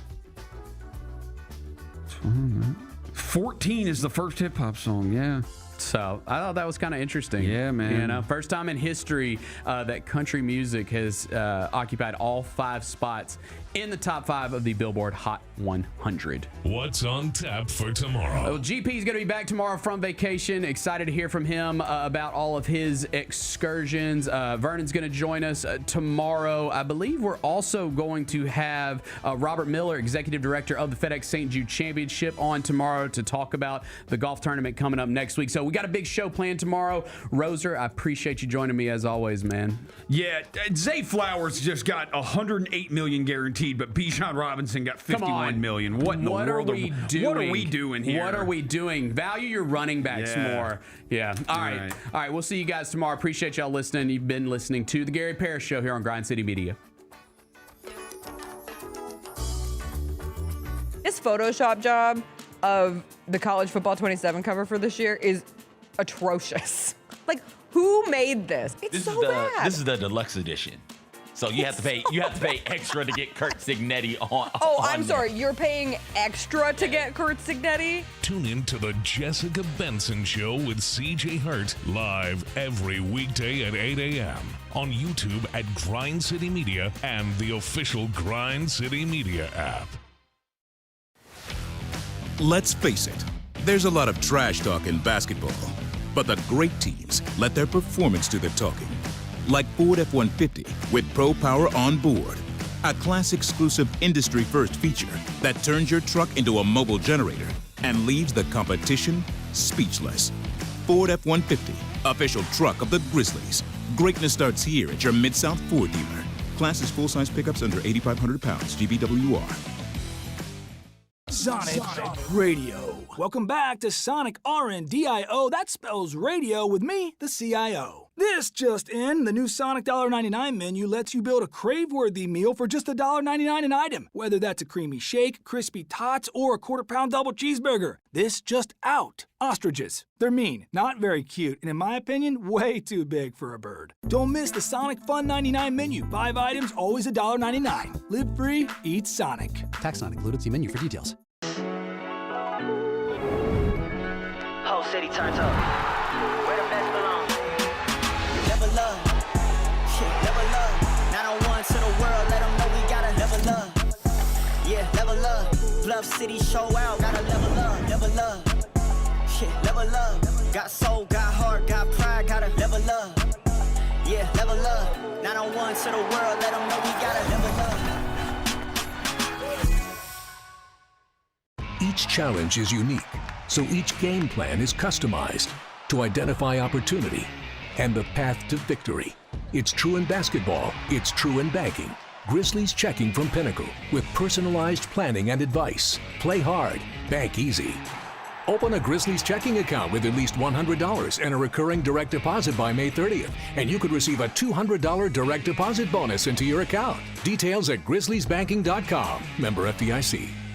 14 is the first hip hop song. Yeah. So I thought that was kind of interesting. Yeah, man. First time in history that country music has occupied all 5 spots in the top 5 of the Billboard Hot 100. What's on tap for tomorrow? Well, GP is going to be back tomorrow from vacation. Excited to hear from him about all of his excursions. Vernon's going to join us tomorrow. I believe we're also going to have Robert Miller, Executive Director of the FedEx St. Jude Championship, on tomorrow to talk about the golf tournament coming up next week. So we got a big show planned tomorrow. Roser, I appreciate you joining me as always, man. Yeah, Zay Flowers just got $108 million guaranteed, but Bijan Robinson got $51 million. What in the world are we doing? What are we doing here? What are we doing? Value your running backs more. Yeah. All right. We'll see you guys tomorrow. Appreciate y'all listening. You've been listening to The Gary Parrish Show here on Grind City Media. This Photoshop job of the College Football 27 cover for this year is atrocious. Like, who made this? It's so bad. This is the deluxe edition. So you have to pay extra to get Kurt Signetti on. I'm sorry. You're paying extra to get Kurt Signetti? Tune in to the Jessica Benson Show with CJ Hurt live every weekday at 8 a.m. on YouTube at Grind City Media and the official Grind City Media app. Let's face it, there's a lot of trash talk in basketball, but the great teams let their performance do the talking. Like Ford F-150 with Pro Power on board, a class-exclusive industry-first feature that turns your truck into a mobile generator and leaves the competition speechless. Ford F-150, official truck of the Grizzlies. Greatness starts here at your Mid-South Ford dealer. Class is full-size pickups under 8,500 pounds, GVWR. Sonic Radio. Welcome back to Sonic RNDIO. That spells radio with me, the CIO. This just in, the new Sonic $1.99 menu lets you build a crave-worthy meal for just $1.99 an item. Whether that's a creamy shake, crispy tots, or a quarter-pound double cheeseburger. This just out. Ostriches. They're mean, not very cute, and in my opinion, way too big for a bird. Don't miss the Sonic Fun 99 menu. 5 items, always $1.99. Live free, eat Sonic. Tax not included. See menu for details. Whole city turns up. Where the best belong. Never love. love, city show out. Gotta level up, level up. Yeah, level up. Got soul, got heart, got pride, gotta level up. Yeah, level up. 901 to the world, let them know we gotta level up. Each challenge is unique, so each game plan is customized to identify opportunity and the path to victory. It's true in basketball, it's true in banking. Grizzlies Checking from Pinnacle with personalized planning and advice. Play hard, bank easy. Open a Grizzlies checking account with at least $100 and a recurring direct deposit by May 30th, and you could receive a $200 direct deposit bonus into your account. Details at grizzliesbanking.com. Member FDIC.